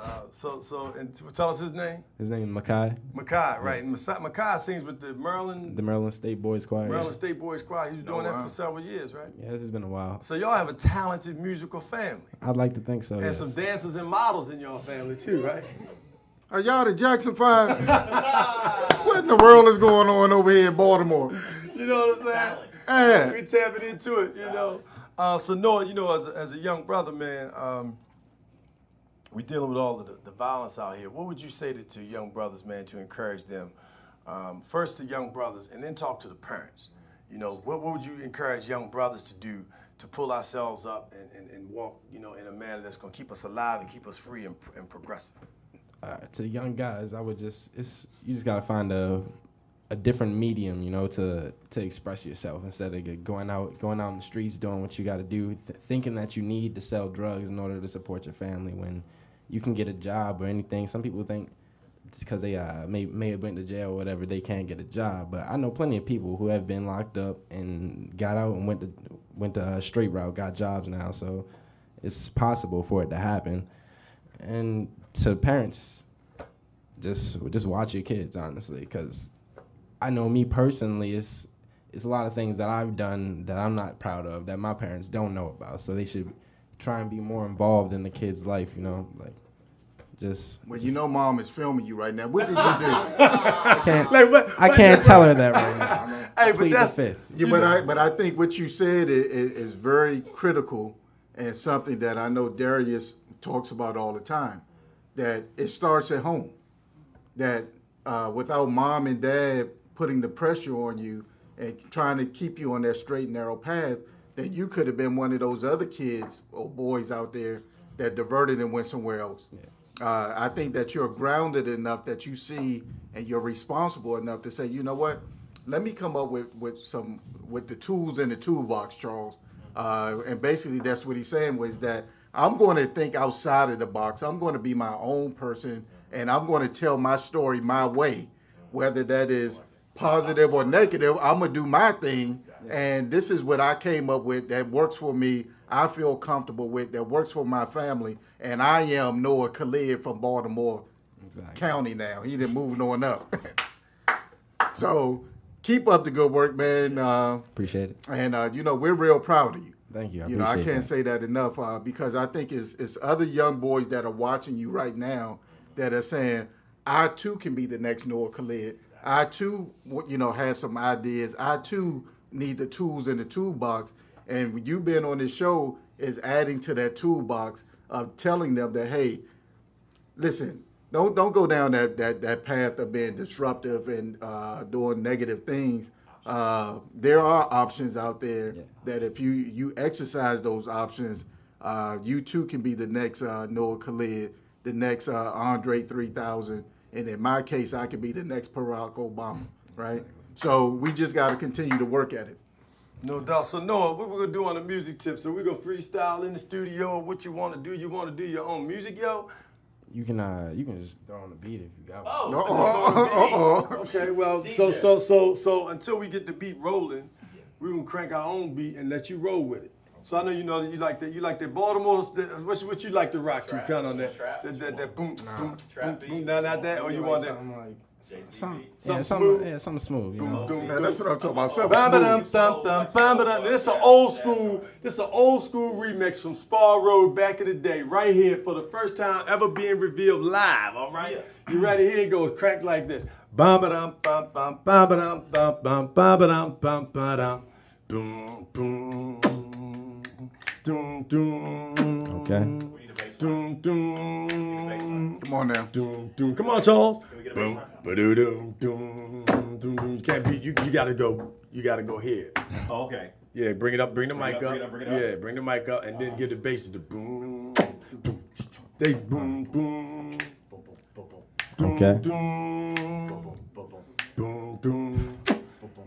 And tell us his name. His name is Makai. Makai, right? And Makai sings with the Maryland State Boys Choir. Maryland State Boys Choir. He was doing that for several years, right? Yeah, this has been a while. So y'all have a talented musical family. I'd like to think so. And yes. some dancers and models in y'all family too, right? Are y'all the Jackson 5? What in the world is going on over here in Baltimore? You know what I'm saying? Yeah. We tapping into it, you know. So Noah, you know, as a young brother, man, we dealing with all of the violence out here. What would you say to young brothers, man, to encourage them? First the young brothers, and then talk to the parents. You know, what would you encourage young brothers to do to pull ourselves up and walk, you know, in a manner that's going to keep us alive and keep us free and progressive? To the young guys, I would you just gotta find a different medium, you know, to express yourself instead of going out in the streets doing what you got to do, thinking that you need to sell drugs in order to support your family when you can get a job or anything. Some people think it's because they may have went to jail or whatever, they can't get a job. But I know plenty of people who have been locked up and got out and went the straight route, got jobs now. So it's possible for it to happen. And to parents, just watch your kids, honestly, because I know me personally, it's a lot of things that I've done that I'm not proud of that my parents don't know about. So they should try and be more involved in the kid's life, you know, like just. Well, you know, mom is filming you right now. What did you do? I can't tell her that right now. Hey, but that's But I think what you said is very critical and something that I know Darius talks about all the time. That it starts at home. That without mom and dad putting the pressure on you and trying to keep you on that straight and narrow path, that you could have been one of those other kids or boys out there that diverted and went somewhere else. Yeah. I think that you're grounded enough that you see and you're responsible enough to say, you know what, let me come up with the tools in the toolbox, Charles. And basically that's what he's saying was that I'm going to think outside of the box. I'm going to be my own person, and I'm going to tell my story my way, whether that is positive or negative. I'm going to do my thing, and this is what I came up with that works for me, I feel comfortable with, that works for my family, and I am Noah Khalid from Baltimore County now. He done moved on up. So keep up the good work, man. Appreciate it. And, you know, we're real proud of you. Thank you. You know, I can't say that enough because I think it's other young boys that are watching you right now that are saying, I too can be the next Noah Khalid. I too, you know, have some ideas. I too need the tools in the toolbox. And you being on this show is adding to that toolbox of telling them that, hey, listen, don't go down that path of being disruptive and doing negative things. There are options out there that if you exercise those options, you too can be the next Noah Khalid, the next Andre 3000, and in my case, I could be the next Barack Obama, right? So we just got to continue to work at it. No doubt. So Noah, what we're gonna do on the music tip? So we're gonna freestyle in the studio. What you want to do? You want to do your own music, yo? You can just throw on the beat if you got one. Okay, well, so until we get the beat rolling, we're gonna crank our own beat and let you roll with it. So I know that you like that Baltimore. What you like to rock to? Kind of on that boom, boom, boom, not that, or you want that? Something smooth. You know? That's what I'm talking about. This is an old school remix from Spar Road back in the day, right here for the first time ever being revealed live. All right, you ready? Here it goes, crack like this. Bum ba dum bum bum bum ba dum bum bum bum ba dum bum ba dum boom boom doom doom. Okay. Doom doom. Come on now. Doom doom. Come on, Charles. Boom ba doo doom doom doom doom. You can't beat. You gotta go. You gotta go here. Oh, okay. Yeah, bring it up. Bring the mic up. Bring it up. Yeah, bring the mic up, and then give the bass to the boom. They boom boom. Okay. Doom doom. Boom doom.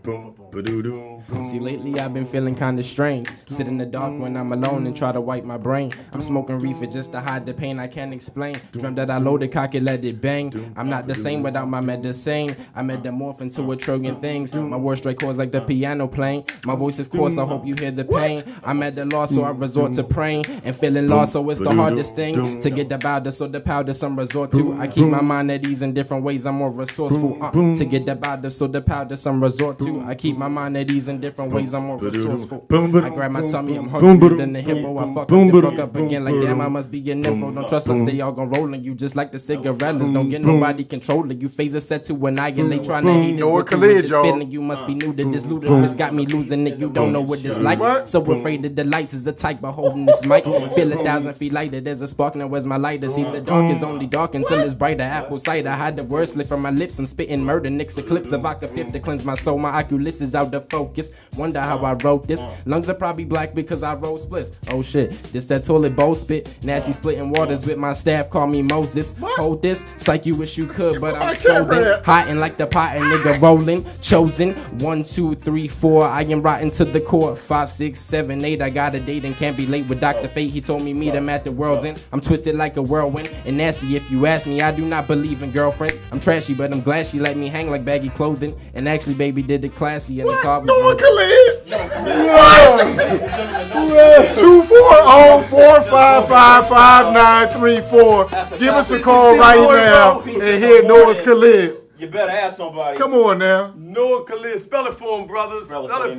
Boom ba doo doom. See, lately I've been feeling kinda strange. Sit in the dark when I'm alone and try to wipe my brain. I'm smoking reefer just to hide the pain I can't explain. Dream that I loaded, cock it, let it bang. I'm not the same without my medicine. I metamorph into a trillion things. My words strike chords like the piano playing. My voice is coarse, I hope you hear the pain. I'm at the loss, so I resort to praying. And feeling lost, so it's the hardest thing to get the powder, so the powder some resort to. I keep my mind at ease in different ways, I'm more resourceful. To get the powder, so the powder some resort to. I keep my mind at ease in different ways, I'm more resourceful. I grab my tummy, I'm hungrier than the hippo. I fuck up again like damn, I must be getting info. Don't trust us, they all gon' roll on you just like the cigarettes. Don't get nobody controlling you. Phaser set to annihilate, trying to hate this with this feeling. You must be new to this ludicrous, got me losing it. You don't know what it's like. So afraid of the lights is a type of holding this mic. Feel 1,000 feet lighter, there's a spark, now where's my lighter? See, the dark is only dark until it's brighter. Apple cider, I had the words slip from my lips. I'm spitting murder, nicks the clips of vodka fifth to cleanse my soul. My Oculus is out of focus. Wonder how I wrote this. Lungs are probably black because I roll splits. Oh shit, this that toilet bowl spit. Nasty splitting waters with my staff, call me Moses. Hold this, psych you wish you could, but I'm scolding. Hotting like the pot and nigga rolling. Chosen 1, 2, 3, 4. I am rotten to the core. 5, 6, 7, 8. I got a date and can't be late with Dr. Fate. He told me meet him at the world's end. I'm twisted like a whirlwind and nasty if you ask me. I do not believe in girlfriends. I'm trashy, but I'm glad she let me hang like baggy clothing. And actually, baby, did it classy in the car. No one can live. 240-455-5934. Give us a call right now and hear Noah's Khalid. You better ask somebody. Come on now. Noah Khalid, spell it for him, brothers. Spell it for him.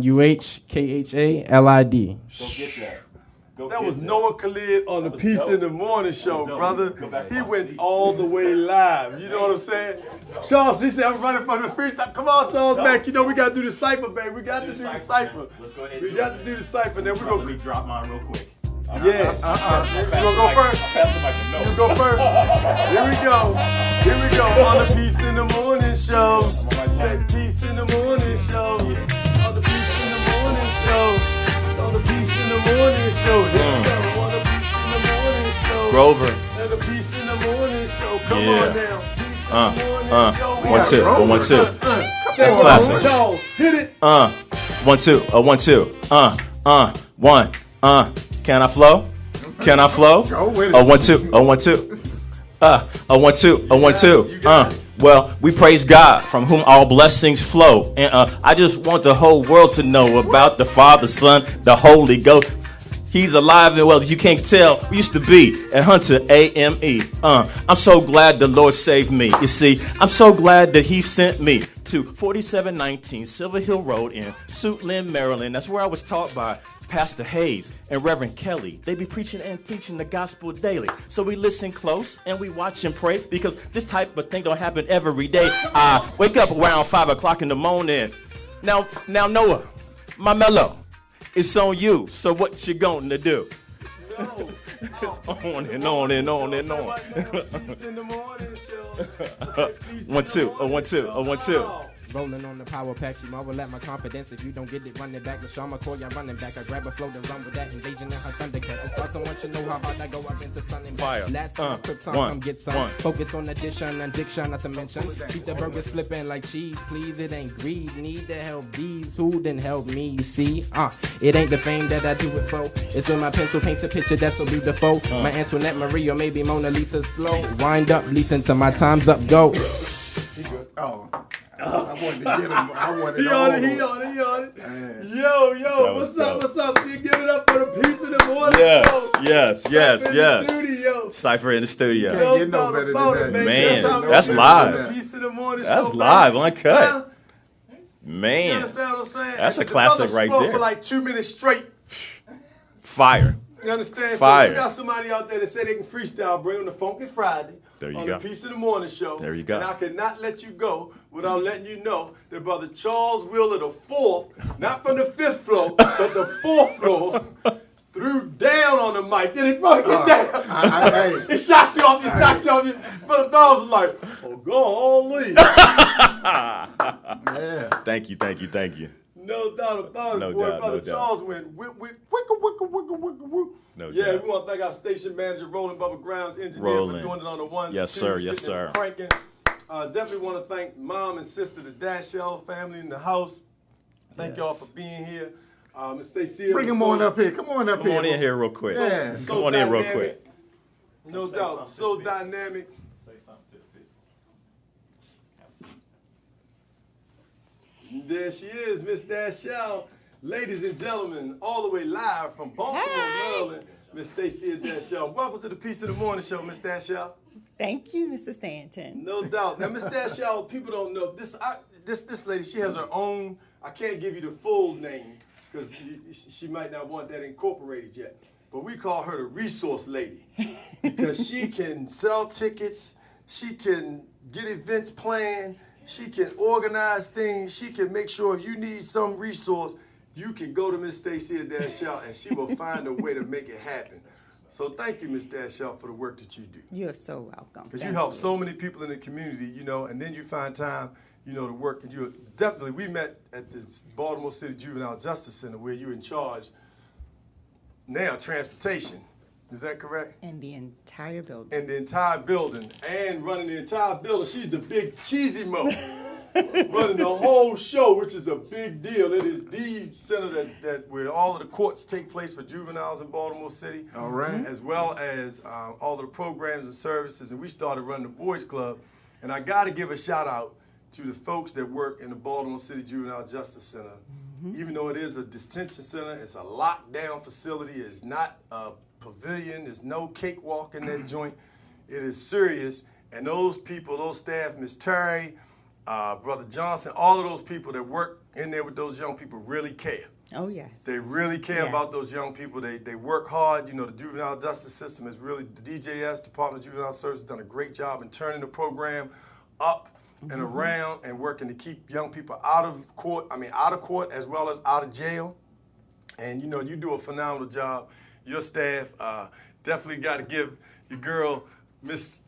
NUHKHALID. Go get that. That was Noah Khalid on the Peace in the Morning show, brother. He went all the way live. You know what I'm saying? Charles, he said, I'm running from the freestyle. Come on, Charles, back. You know we got to do the cipher, baby. We got to do the cipher. Let's go ahead. We got to do the cipher. Then we're Let going me to... drop mine real quick. Yeah. You going to go first? I'll pass the mic to Noah. You go first. Here we go. Here we go. On the Peace in the Morning show. Say Peace in the Morning show. On the Peace in the Morning show. On the Peace in the Morning show. Here we go. On the Peace in the Morning show. Grover. And the Peace in the Morning show. Come on now. Peace in the Morning show. 1, 2. That's classic. Charles, hit it. 1, 2. 1, 2. 1. Can I flow? Can I flow? Go with it. 1, 2. 1, 2. 1, 2. 1, 2. Well, we praise God from whom all blessings flow. And I just want the whole world to know about the Father, Son, the Holy Ghost. He's alive and well. If you can't tell, we used to be at Hunter AME. I'm so glad the Lord saved me. You see, I'm so glad that he sent me to 4719 Silver Hill Road in Suitland, Maryland. That's where I was taught by Pastor Hayes and Reverend Kelly. They be preaching and teaching the gospel daily. So we listen close and we watch and pray because this type of thing don't happen every day. I wake up around 5 o'clock in the morning. Now Noah, my mellow, it's on you. So what you gonna do? No. It's on and on and on and on. Peace in the Morning show. 1, 2. 1, 2. 1, 2. Rolling on the power pack, you marvel at my confidence. If you don't get it, run it back. LaShawn McCoy, I'm running back. I grab a flow to run with that invasion and her Thundercat. I thought someone should know how hard I go up into sun and Fire. last time Krypton, come get some. Focus on addition and diction, not to mention. Keep the burgers flipping like cheese, please. It ain't greed, need to help these. Who then help me? See, it ain't the fame that I do it for. It's when my pencil paints a picture that's so beautiful. My Antoinette Marie or maybe Mona Lisa slow. Wind up, listen to my time's up, go. Oh. I wanted to get him. I wanted He on it. Yo, what's up? You give it up for the Peace in the Morning show. Yes. Studio. Cypher in the studio. Can't get no better than that. Man, that's better live. than that. Peace in the Morning That's show. live, uncut. You Man, understand what I'm saying? That's a The classic brother right spoke there. For like 2 minutes straight. fire. You understand? Fire. So you got somebody out there that say they can freestyle, bring them to Funky Friday. There you on go. the Peace in the Morning show. There you go. And I cannot let you go without letting you know that Brother Charles Wheeler, the fourth, not from the fifth floor, but the fourth floor, threw down on the mic. Did he fucking get down? He shot you off, he knocked you off. Brother Charles was like, oh, golly. Yeah. Thank you. No doubt about it, No boy. doubt, Brother no doubt. Charles went wicka. No Yeah, doubt. we want to thank our station manager, Rolling Bubba Grounds, engineer, Rolling. for doing it on the one. Yes, two, sir. getting Yes, it sir. Cranking. Definitely want to thank mom and sister, the Dashell family in the house. Thank y'all for being here. Ms. Stacey, Bring him on up here. Come on up Come here. on in here real quick. Yeah. Come on in real dynamic. quick. No doubt. So dynamic. Say something to the people. There she is, Miss Dashell. Ladies and gentlemen, all the way live from Baltimore, Maryland, Miss Stacey Dashell. Welcome to the Piece of the Morning Show, Miss Dashell. Thank you, Mr. Stanton. No doubt. Now, Miss Dashell, people don't know this lady. She has her own. I can't give you the full name because she might not want that incorporated yet. But we call her the resource lady because she can sell tickets, she can get events planned, she can organize things, she can make sure if you need some resource, you can go to Miss Stacey Dashell and she will find a way to make it happen. So thank you, Miss Dashell, for the work that you do. You're so welcome. Because you help so many people in the community, you know, and then you find time, you know, to work. And you definitely, we met at the Baltimore City Juvenile Justice Center where you're in charge now, transportation. Is that correct? And the entire building. And the entire building, and running the entire building. She's the big cheesy mo. Running the whole show, which is a big deal. It is the center that where all of the courts take place for juveniles in Baltimore City. All right. As well as all of the programs and services. And we started running the Boys Club. And I got to give a shout out to the folks that work in the Baltimore City Juvenile Justice Center. Even though it is a detention center, it's a lockdown facility. It's not a pavilion. There's no cakewalk in that joint. It is serious. And those people, those staff, Ms. Terry, Brother Johnson, all of those people that work in there with those young people really care. Oh, yes. They really care Yes. about those young people. They work hard. You know, the juvenile justice system is really, the DJS, Department of Juvenile Services, done a great job in turning the program up and around and working to keep young people out of court as well as out of jail. And, you know, you do a phenomenal job. Your staff definitely got to give your girl, Miss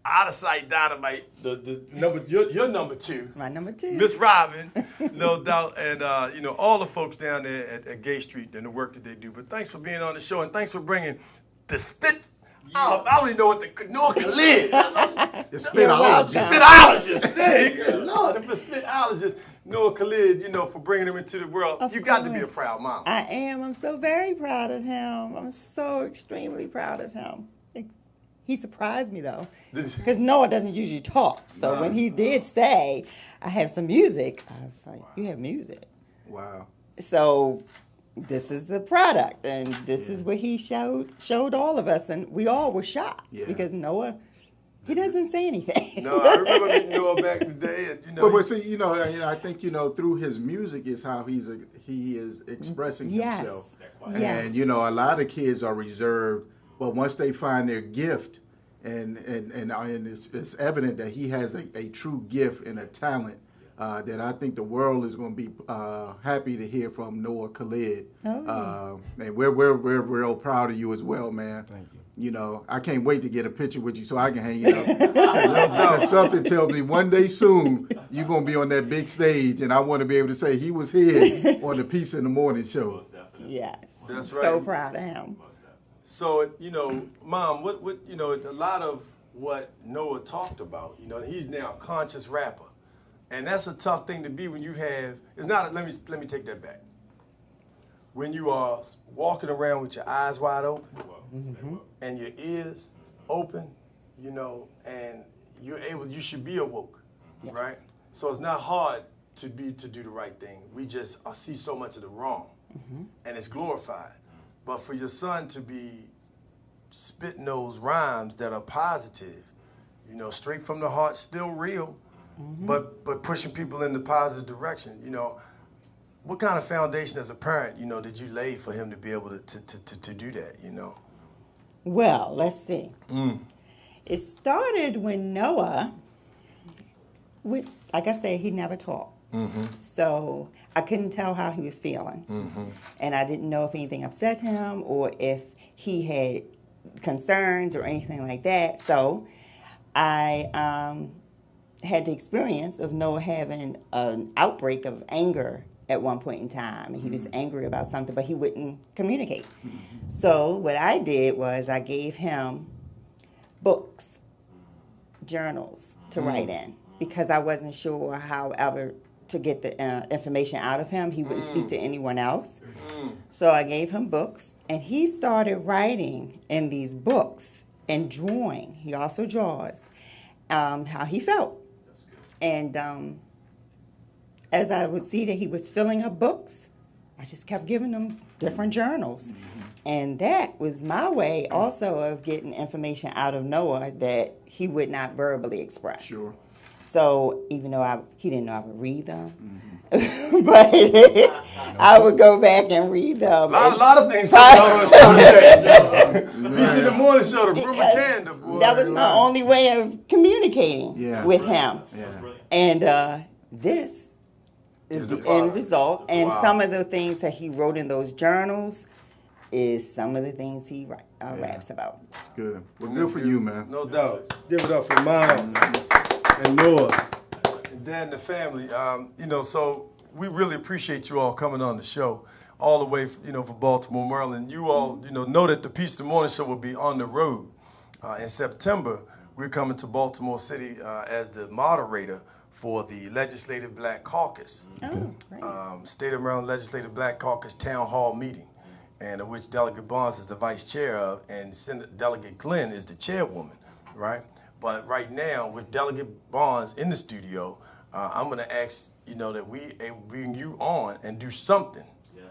Out of Sight Dynamite, your number two. My number two. Miss Robin, no doubt, and you know, all the folks down there at Gay Street and the work that they do. But thanks for being on the show, and thanks for bringing the spit. I don't even know what the Noah Khalid. The spitologist. Spitologist. There you go. Lord, the spitologist, Noah Khalid, you know, for bringing him into the world. Of You got to be a course. proud mom. I am. I'm so very proud of him. I'm so extremely proud of him. He surprised me, though, because Noah doesn't usually talk. So when he did say, I have some music, I was like, you have music? Wow. So this is the product, and this is what he showed all of us, and we all were shocked because Noah, he doesn't say anything. No, I remember meeting Noah back in the day. And, you know, But see, you know, I think, you know, through his music is how he is expressing Yes. himself. Yes. And, you know, a lot of kids are reserved, but once they find their gift, and it's evident that he has a true gift and a talent, that I think the world is going to be happy to hear from Noah Khalid. And we're real proud of you as well, man. Thank you. You know, I can't wait to get a picture with you so I can hang it up. Something tells me one day soon you're going to be on that big stage, and I want to be able to say he was here on the Piece in the Morning show. Yes. That's I'm so right. proud of him. So, you know, Mom, what you know, a lot of what Noah talked about, you know, he's now a conscious rapper. And that's a tough thing to be when you have, it's not, let me take that back. When you are walking around with your eyes wide open and your ears open, you know, and you should be awoke, right? So it's not hard to do the right thing. We just see so much of the wrong, and it's glorified. But for your son to be spitting those rhymes that are positive, you know, straight from the heart, still real, but pushing people in the positive direction, you know, what kind of foundation as a parent, you know, did you lay for him to be able to do that, you know? Well, let's see. It started when Noah, like I said, he never talked. So I couldn't tell how he was feeling. And I didn't know if anything upset him or if he had concerns or anything like that. So I had the experience of Noah having an outbreak of anger at one point in time. And he was angry about something, but he wouldn't communicate. So what I did was I gave him books, journals to write in, because I wasn't sure however to get the information out of him. He wouldn't speak to anyone else. So I gave him books, and he started writing in these books and drawing. He also draws how he felt. And as I would see that he was filling up books, I just kept giving him different journals. And that was my way also of getting information out of Noah that he would not verbally express. Sure. So even though he didn't know I would read them, but I would go back and read them. A lot of things coming out on the show today. You see the morning show, the propaganda, boy. That was my only way of communicating with him. Yeah. And this is the end result. And some of the things that he wrote in those journals is some of the things he raps about. Good. Well, good for you, man. No doubt. Give it up for Miles and Noah and Dad and the family. So we really appreciate you all coming on the show all the way, from Baltimore, Maryland. You all, know that the Peace of the Morning Show will be on the road. In September, we're coming to Baltimore City as the moderator for the Legislative Black Caucus. Oh, great. State of Maryland Legislative Black Caucus Town Hall meeting, and of which Delegate Barnes is the vice chair of, and Senator Delegate Glenn is the chairwoman, right? But right now, with Delegate Barnes in the studio, I'm going to ask, that we bring you on and do something.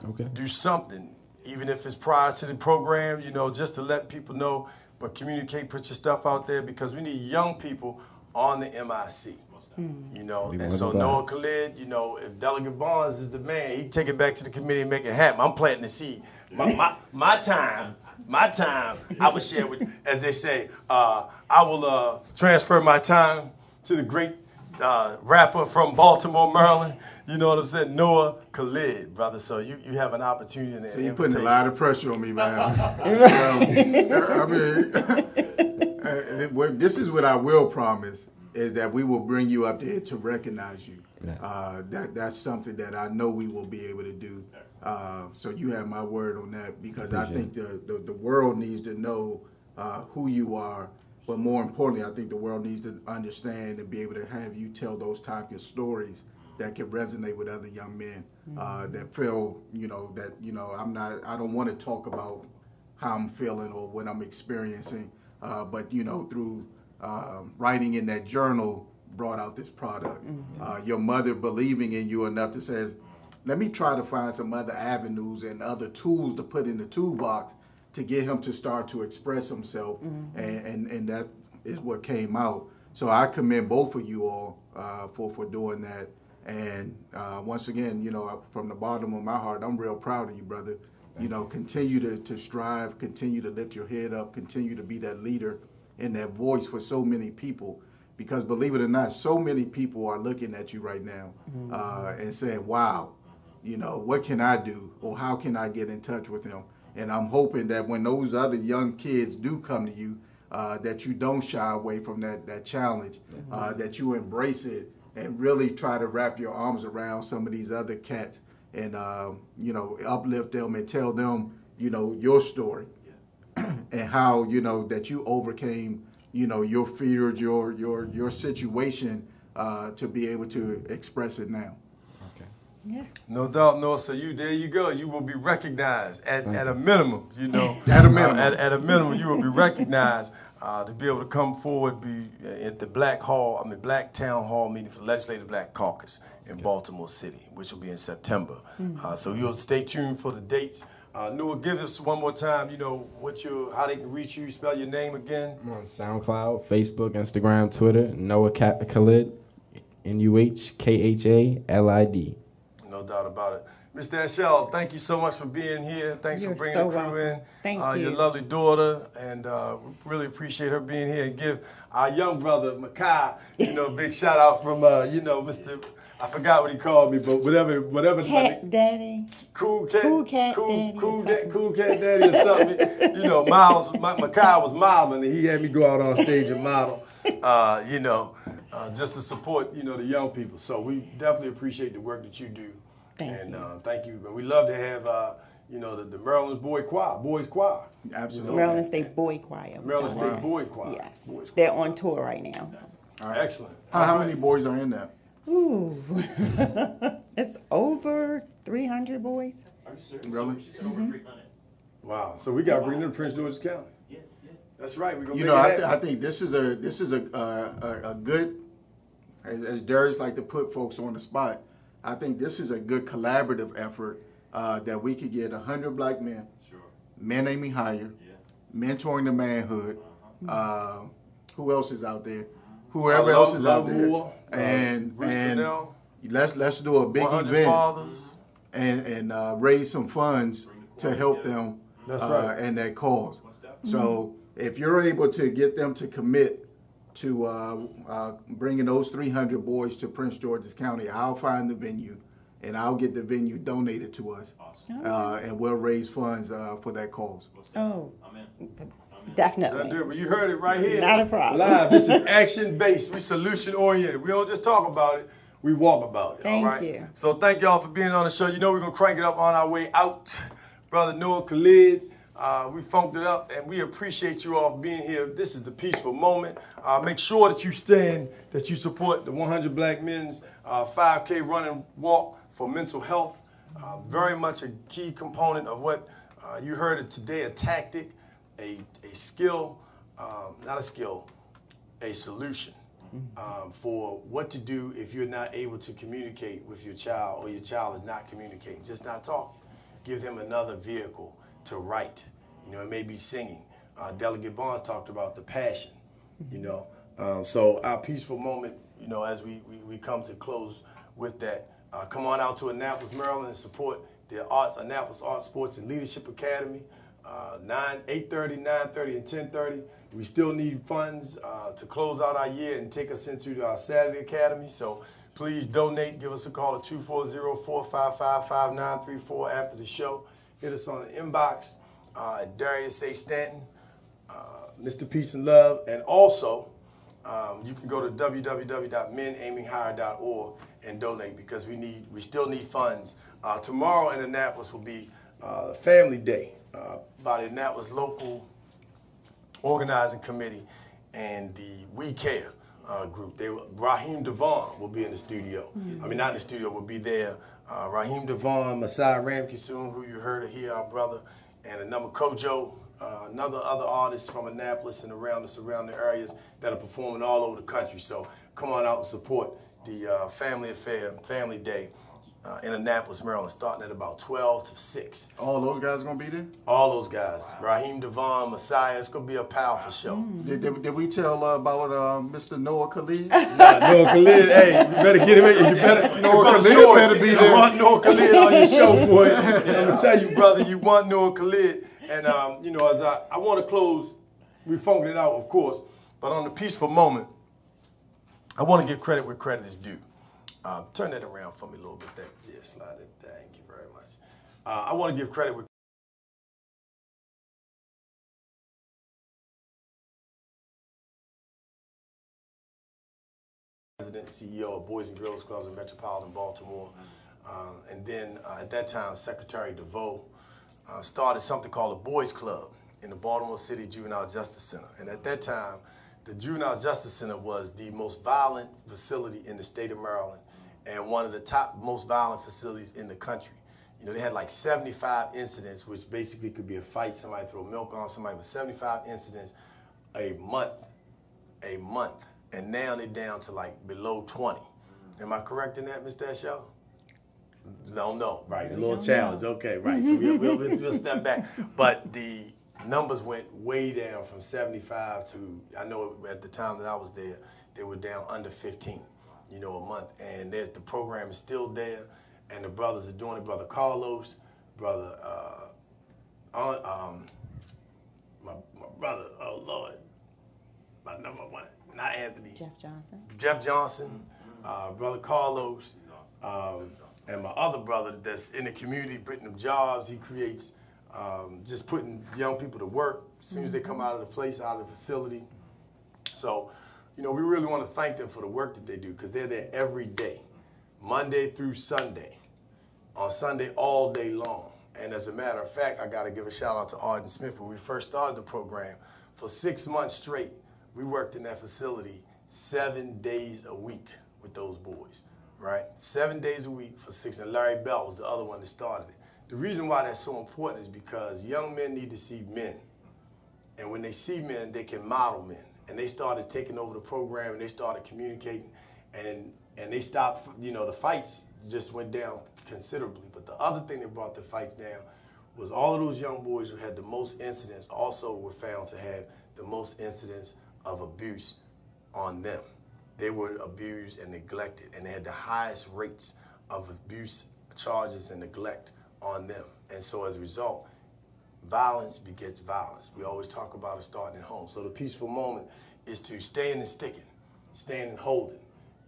Okay. Do something, even if it's prior to the program, just to let people know, but communicate, put your stuff out there, because we need young people on the MIC. And so Noah Khalid, if Delegate Barnes is the man, he take it back to the committee and make it happen. I'm planting the seed. My time, I will share with, as they say, I will transfer my time to the great rapper from Baltimore, Maryland. You know what I'm saying? Noah Khalid, brother. So you have an opportunity. And So you're putting a lot of pressure on me, man. This is what I will promise, is that we will bring you up there to recognize you. That's something that I know we will be able to do. So you have my word on that, because I think the world needs to know who you are. But more importantly, I think the world needs to understand and be able to have you tell those types of stories that can resonate with other young men that feel, I don't want to talk about how I'm feeling or what I'm experiencing, but through writing in that journal brought out this product. Your mother believing in you enough to say, let me try to find some other avenues and other tools to put in the toolbox to get him to start to express himself, and that is what came out. So I commend both of you all for doing that. And once again, from the bottom of my heart, I'm real proud of you, brother. Continue to strive, continue to lift your head up, continue to be that leader and that voice for so many people. Because believe it or not, so many people are looking at you right now and saying, wow, what can I do, or how can I get in touch with him? And I'm hoping that when those other young kids do come to you, that you don't shy away from that challenge, that you embrace it and really try to wrap your arms around some of these other cats and, uplift them and tell them, your story and how, that you overcame, your fears, your situation to be able to express it now. Yeah. No doubt, Noah. So there you go. You will be recognized at a minimum. At a minimum. At a minimum, you will be recognized to be able to come forward, be at the Black Town Hall meeting for the Legislative Black Caucus in Baltimore City, which will be in September. So you'll stay tuned for the dates. Noah, give us one more time. How they can reach you. Spell your name again. I'm on SoundCloud, Facebook, Instagram, Twitter. Noah Khalid, NuhKhalid. No doubt about it. Mr. Ashell, thank you so much for being here. Thanks You're for bringing so the crew welcome. in. Thank Your you. lovely daughter, and we really appreciate her being here. And give our young brother, Makai, a big shout out from, Mr. I forgot what he called me, but whatever. Cat Daddy. Cool Cat Daddy. Cool Cat Daddy or something. Miles, Makai was modeling, and he had me go out on stage and model, just to support, the young people. So we definitely appreciate the work that you do. Thank you. Thank you. But we love to have, the Maryland's Boys Choir. Absolutely. Maryland State Boy Choir. Maryland State Yes. Boy Choir. Yes. Boys Choir. They're on tour right now. All right. Excellent. How many boys are in that? Ooh. It's over 300 boys. Are you serious? Really? She said over 300. Wow. So we got to bring them to Prince George's County. Yeah. That's right. We're gonna You make know, it I happen. think this is a good, as Darius like to put folks on the spot. I think this is a good collaborative effort that we could get 100 black men, men aiming higher, mentoring the manhood. Who else is out there? Whoever else is out there, Moore, and Bruce Purnell, let's do a big 100 event fathers. and raise some funds to help them That's right. and that cause. So if you're able to get them to commit to bringing those 300 boys to Prince George's County, I'll find the venue and I'll get the venue donated to us, and we'll raise funds for that cause. Oh, Amen. definitely. Well, you heard it right here. Not a problem. Live. This is action-based. We solution-oriented. We don't just talk about it. We walk about it. Thank all right? you. So thank y'all for being on the show. You know we're going to crank it up on our way out. Brother Noah Khalid, we funked it up, and we appreciate you all for being here. This is the peaceful moment. Make sure that you support the 100 Black Men's 5K run and walk for mental health. Very much a key component of what you heard it today, a tactic, a skill, not a skill, a solution for what to do if you're not able to communicate with your child or your child is not communicating, just not talking. Give them another vehicle to write. You know, it may be singing. Delegate Barnes talked about the passion, you know. So our peaceful moment, you know, as we come to close with that, come on out to Annapolis, Maryland and support the Annapolis Arts, Sports, and Leadership Academy, 8:30, 9:30, and 10:30. We still need funds to close out our year and take us into our Saturday Academy. So please donate. Give us a call at 240-455-5934 after the show. Hit us on the inbox at Darius A. Stanton, Mr. Peace and Love. And also, you can go to www.menaimingHigher.org and donate because we still need funds. Tomorrow in Annapolis will be Family Day by the Annapolis Local Organizing Committee and the We Care group. Raheem Devon will be in the studio. I mean, not in the studio, will be there. Raheem Devon, Messiah Ramkisoon, who you heard here, our brother, and another Kojo, other artists from Annapolis and around the surrounding areas that are performing all over the country. So come on out and support the Family Affair, Family Day in Annapolis, Maryland, starting at about 12 to 6. All those guys gonna be there? All those guys. Raheem Devon, Messiah. It's going to be a powerful show. Did we tell about Mr. Noah Khalid? Noah Khalid, hey, you better get him in. You better, Noah Khalid better be You there. want Noah Khalid on your show, boy. And I'm going to tell you, brother, you want Noah Khalid. And, you know, as I want to close, we funked it out, of course, but on the peaceful moment, I want to give credit where credit is due. Turn that around for me a little bit. Slide it. Thank you very much. I want to give credit where President, CEO of Boys and Girls Clubs in Metropolitan Baltimore. And then at that time, Secretary DeVoe started something called the Boys Club in the Baltimore City Juvenile Justice Center. And at that time, the Juvenile Justice Center was the most violent facility in the state of Maryland and one of the top most violent facilities in the country. You know, they had like 75 incidents, which basically could be a fight, somebody throw milk on somebody, but 75 incidents a month. And now they're down to like below 20. Am I correct in that, Ms. Dashow? No, right, a little challenge, okay, right. So we'll step back. But the numbers went way down from 75 to, I know at the time that I was there, they were down under 15. You know, a month, and the program is still there, and the brothers are doing it. Brother Carlos, brother, my brother, oh Lord, my number one, not Anthony. Jeff Johnson, brother Carlos, and my other brother that's in the community, putting them jobs. He creates, just putting young people to work as soon as they come out of the place, out of the facility. So, you know, we really want to thank them for the work that they do because they're there every day, Monday through Sunday, on Sunday all day long. And as a matter of fact, I got to give a shout out to Arden Smith. When we first started the program, for 6 months straight, we worked in that facility 7 days a week with those boys. right? 7 days a week for 6. And Larry Bell was the other one that started it. The reason why that's so important is because young men need to see men. And when they see men, they can model men. And they started taking over the program, and they started communicating, and they stopped, the fights just went down considerably. But the other thing that brought the fights down was all of those young boys who had the most incidents also were found to have the most incidents of abuse on them. They were abused and neglected, and they had the highest rates of abuse charges and neglect on them. And so as a result, violence begets violence. We always talk about it starting at home. So the peaceful moment is to stand and sticking, stand and holding.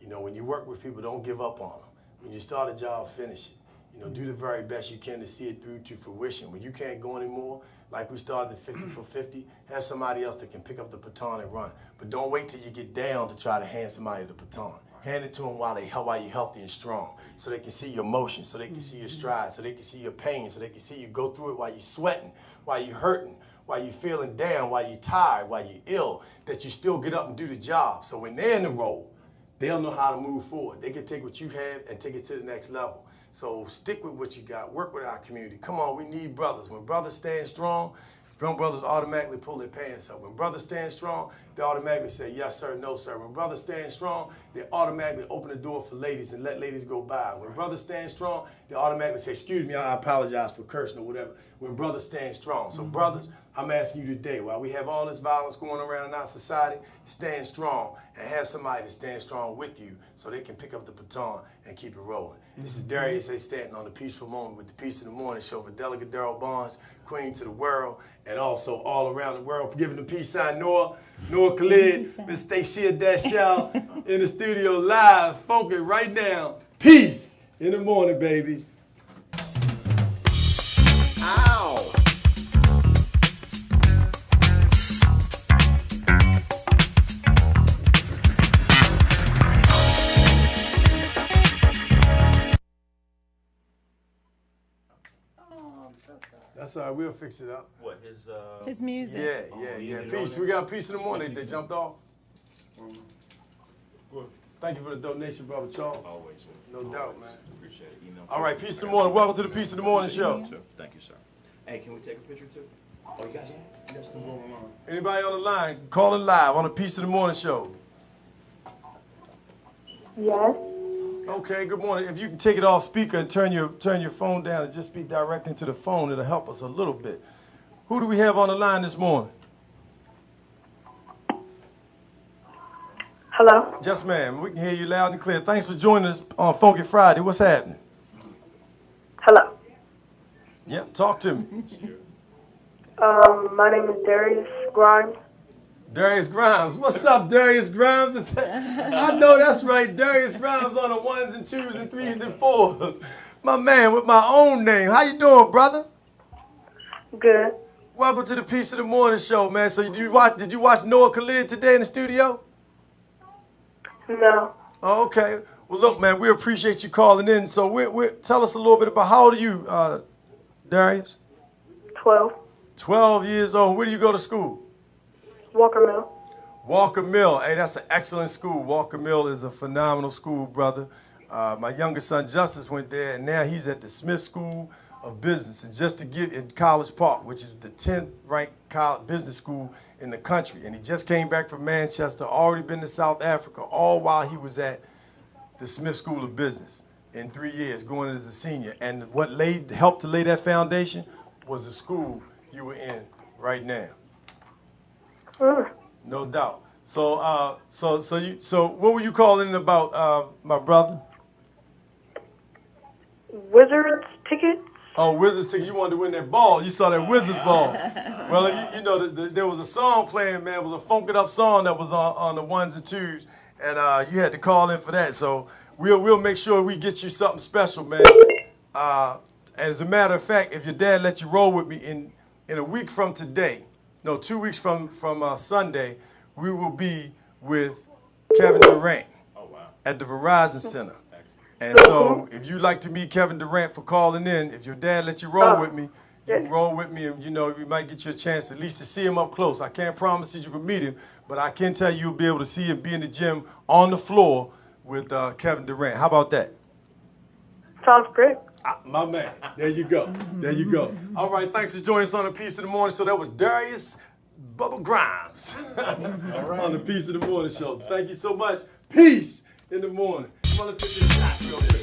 When you work with people, don't give up on them. When you start a job, finish it. Do the very best you can to see it through to fruition. When you can't go anymore, like we started at 50 for 50, have somebody else that can pick up the baton and run. But don't wait till you get down to try to hand somebody the baton. Hand it to them while you're healthy and strong, so they can see your motion, so they can see your stride, so they can see your pain, so they can see you go through it while you're sweating, while you're hurting, while you're feeling down, while you're tired, while you're ill, that you still get up and do the job. So when they're in the role, they'll know how to move forward. They can take what you have and take it to the next level. So stick with what you got. Work with our community. Come on, we need brothers. When brothers stand strong, young brothers automatically pull their pants up. When brothers stand strong, they automatically say, yes, sir, no, sir. When brothers stand strong, they automatically open the door for ladies and let ladies go by. When brothers stand strong, they automatically say, excuse me, I apologize for cursing or whatever. When brothers stand strong. So brothers, I'm asking you today, while we have all this violence going around in our society, stand strong and have somebody to stand strong with you so they can pick up the baton and keep it rolling. This is Darius A. Stanton on the Peaceful Moment with the Peace in the Morning Show for Delegate Darrell Barnes, Queen to the world, and also all around the world. Giving the peace sign, Noah Khalid, Miss Stacia Dashell in the studio live, funky right now. Peace in the morning, baby. Ow! That's all right, we'll fix it up. What, His music. Yeah. Peace. We got Peace in the Morning. They jumped off. Thank you for the donation, Brother Charles. Always. No doubt, man. Appreciate it. Email All right, Peace in the Morning. Welcome to the Peace in the Morning Show. Thank you, sir. Hey, can we take a picture too? Oh, you guys on? You guys still rolling on? Anybody on the line, call it live on the Peace in the Morning Show. Yes. Okay, good morning. If you can take it off speaker and turn your phone down and just speak directly into the phone, it'll help us a little bit. Who do we have on the line this morning? Hello? Yes, ma'am. We can hear you loud and clear. Thanks for joining us on Funky Friday. What's happening? Hello. Yep, talk to me. My name is Darius Grimes. Darius Grimes. What's up, Darius Grimes? I know that's right. Darius Grimes on the 1s and 2s and 3s and 4s. My man with my own name. How you doing, brother? Good. Welcome to the Peace of the Morning Show, man. So did you watch Noah Khalid today in the studio? No. Oh, okay. Well, look, man, we appreciate you calling in. So tell us a little bit about how old are you, Darius? 12. 12 years old. Where do you go to school? Walker Mill. Walker Mill. Hey, that's an excellent school. Walker Mill is a phenomenal school, brother. My youngest son, Justice, went there, and now he's at the Smith School of Business. And just to give in College Park, which is the 10th ranked business school in the country. And he just came back from Manchester, already been to South Africa, all while he was at the Smith School of Business in 3 years, going as a senior. And what helped to lay that foundation was the school you were in right now. No doubt. So what were you calling about, my brother? Wizards tickets? Oh, Wizards ticket. You wanted to win that ball. You saw that Wizards ball. Well, you know, there was a song playing, man. It was a funked up song that was on the 1s and 2s, and you had to call in for that. So we'll make sure we get you something special, man. And as a matter of fact, if your dad lets you roll with me in a week from today, no, 2 weeks from Sunday, we will be with Kevin Durant at the Verizon Center. And so if you'd like to meet Kevin Durant for calling in, if your dad lets you roll with me, you can roll with me, and, you know, we might get you a chance at least to see him up close. I can't promise that you can meet him, but I can tell you you'll be able to see him be in the gym on the floor with Kevin Durant. How about that? Sounds great. My man. There you go. There you go. All right, thanks for joining us on the Piece of the Morning Show. That was Darius Bubba Grimes on the Piece of the Morning Show. Thank you so much. Peace in the morning. Come on, let's get this shot real quick.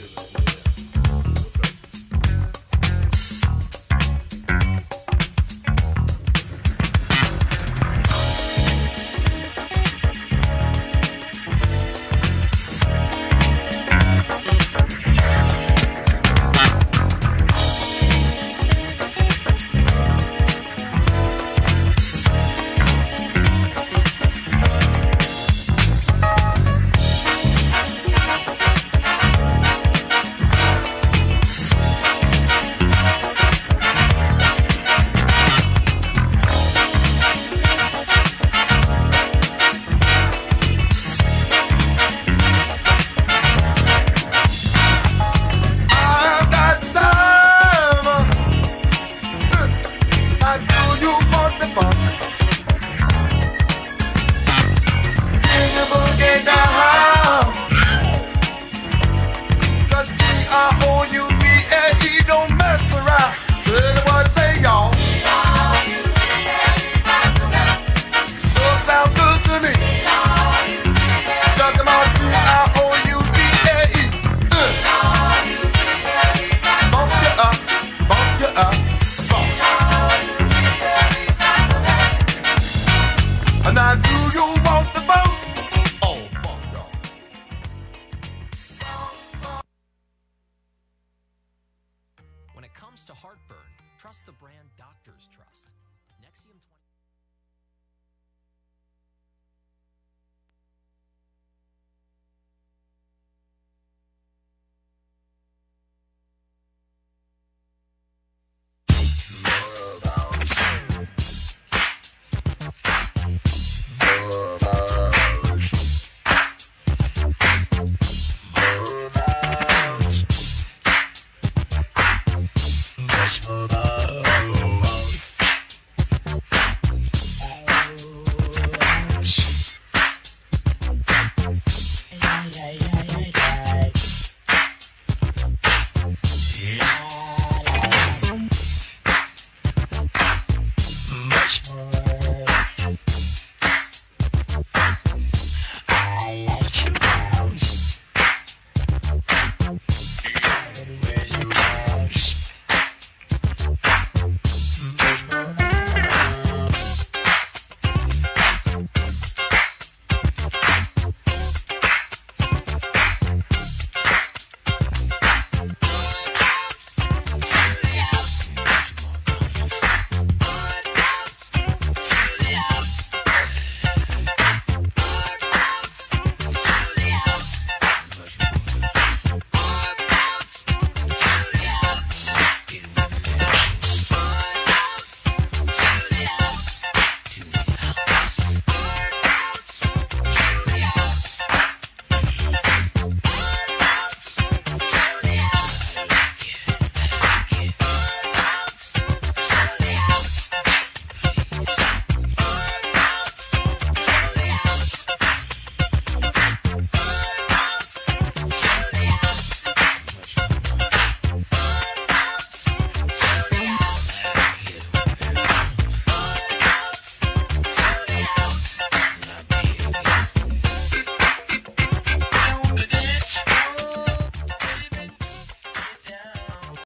When it comes to heartburn, trust the brand doctors trust. Nexium 20.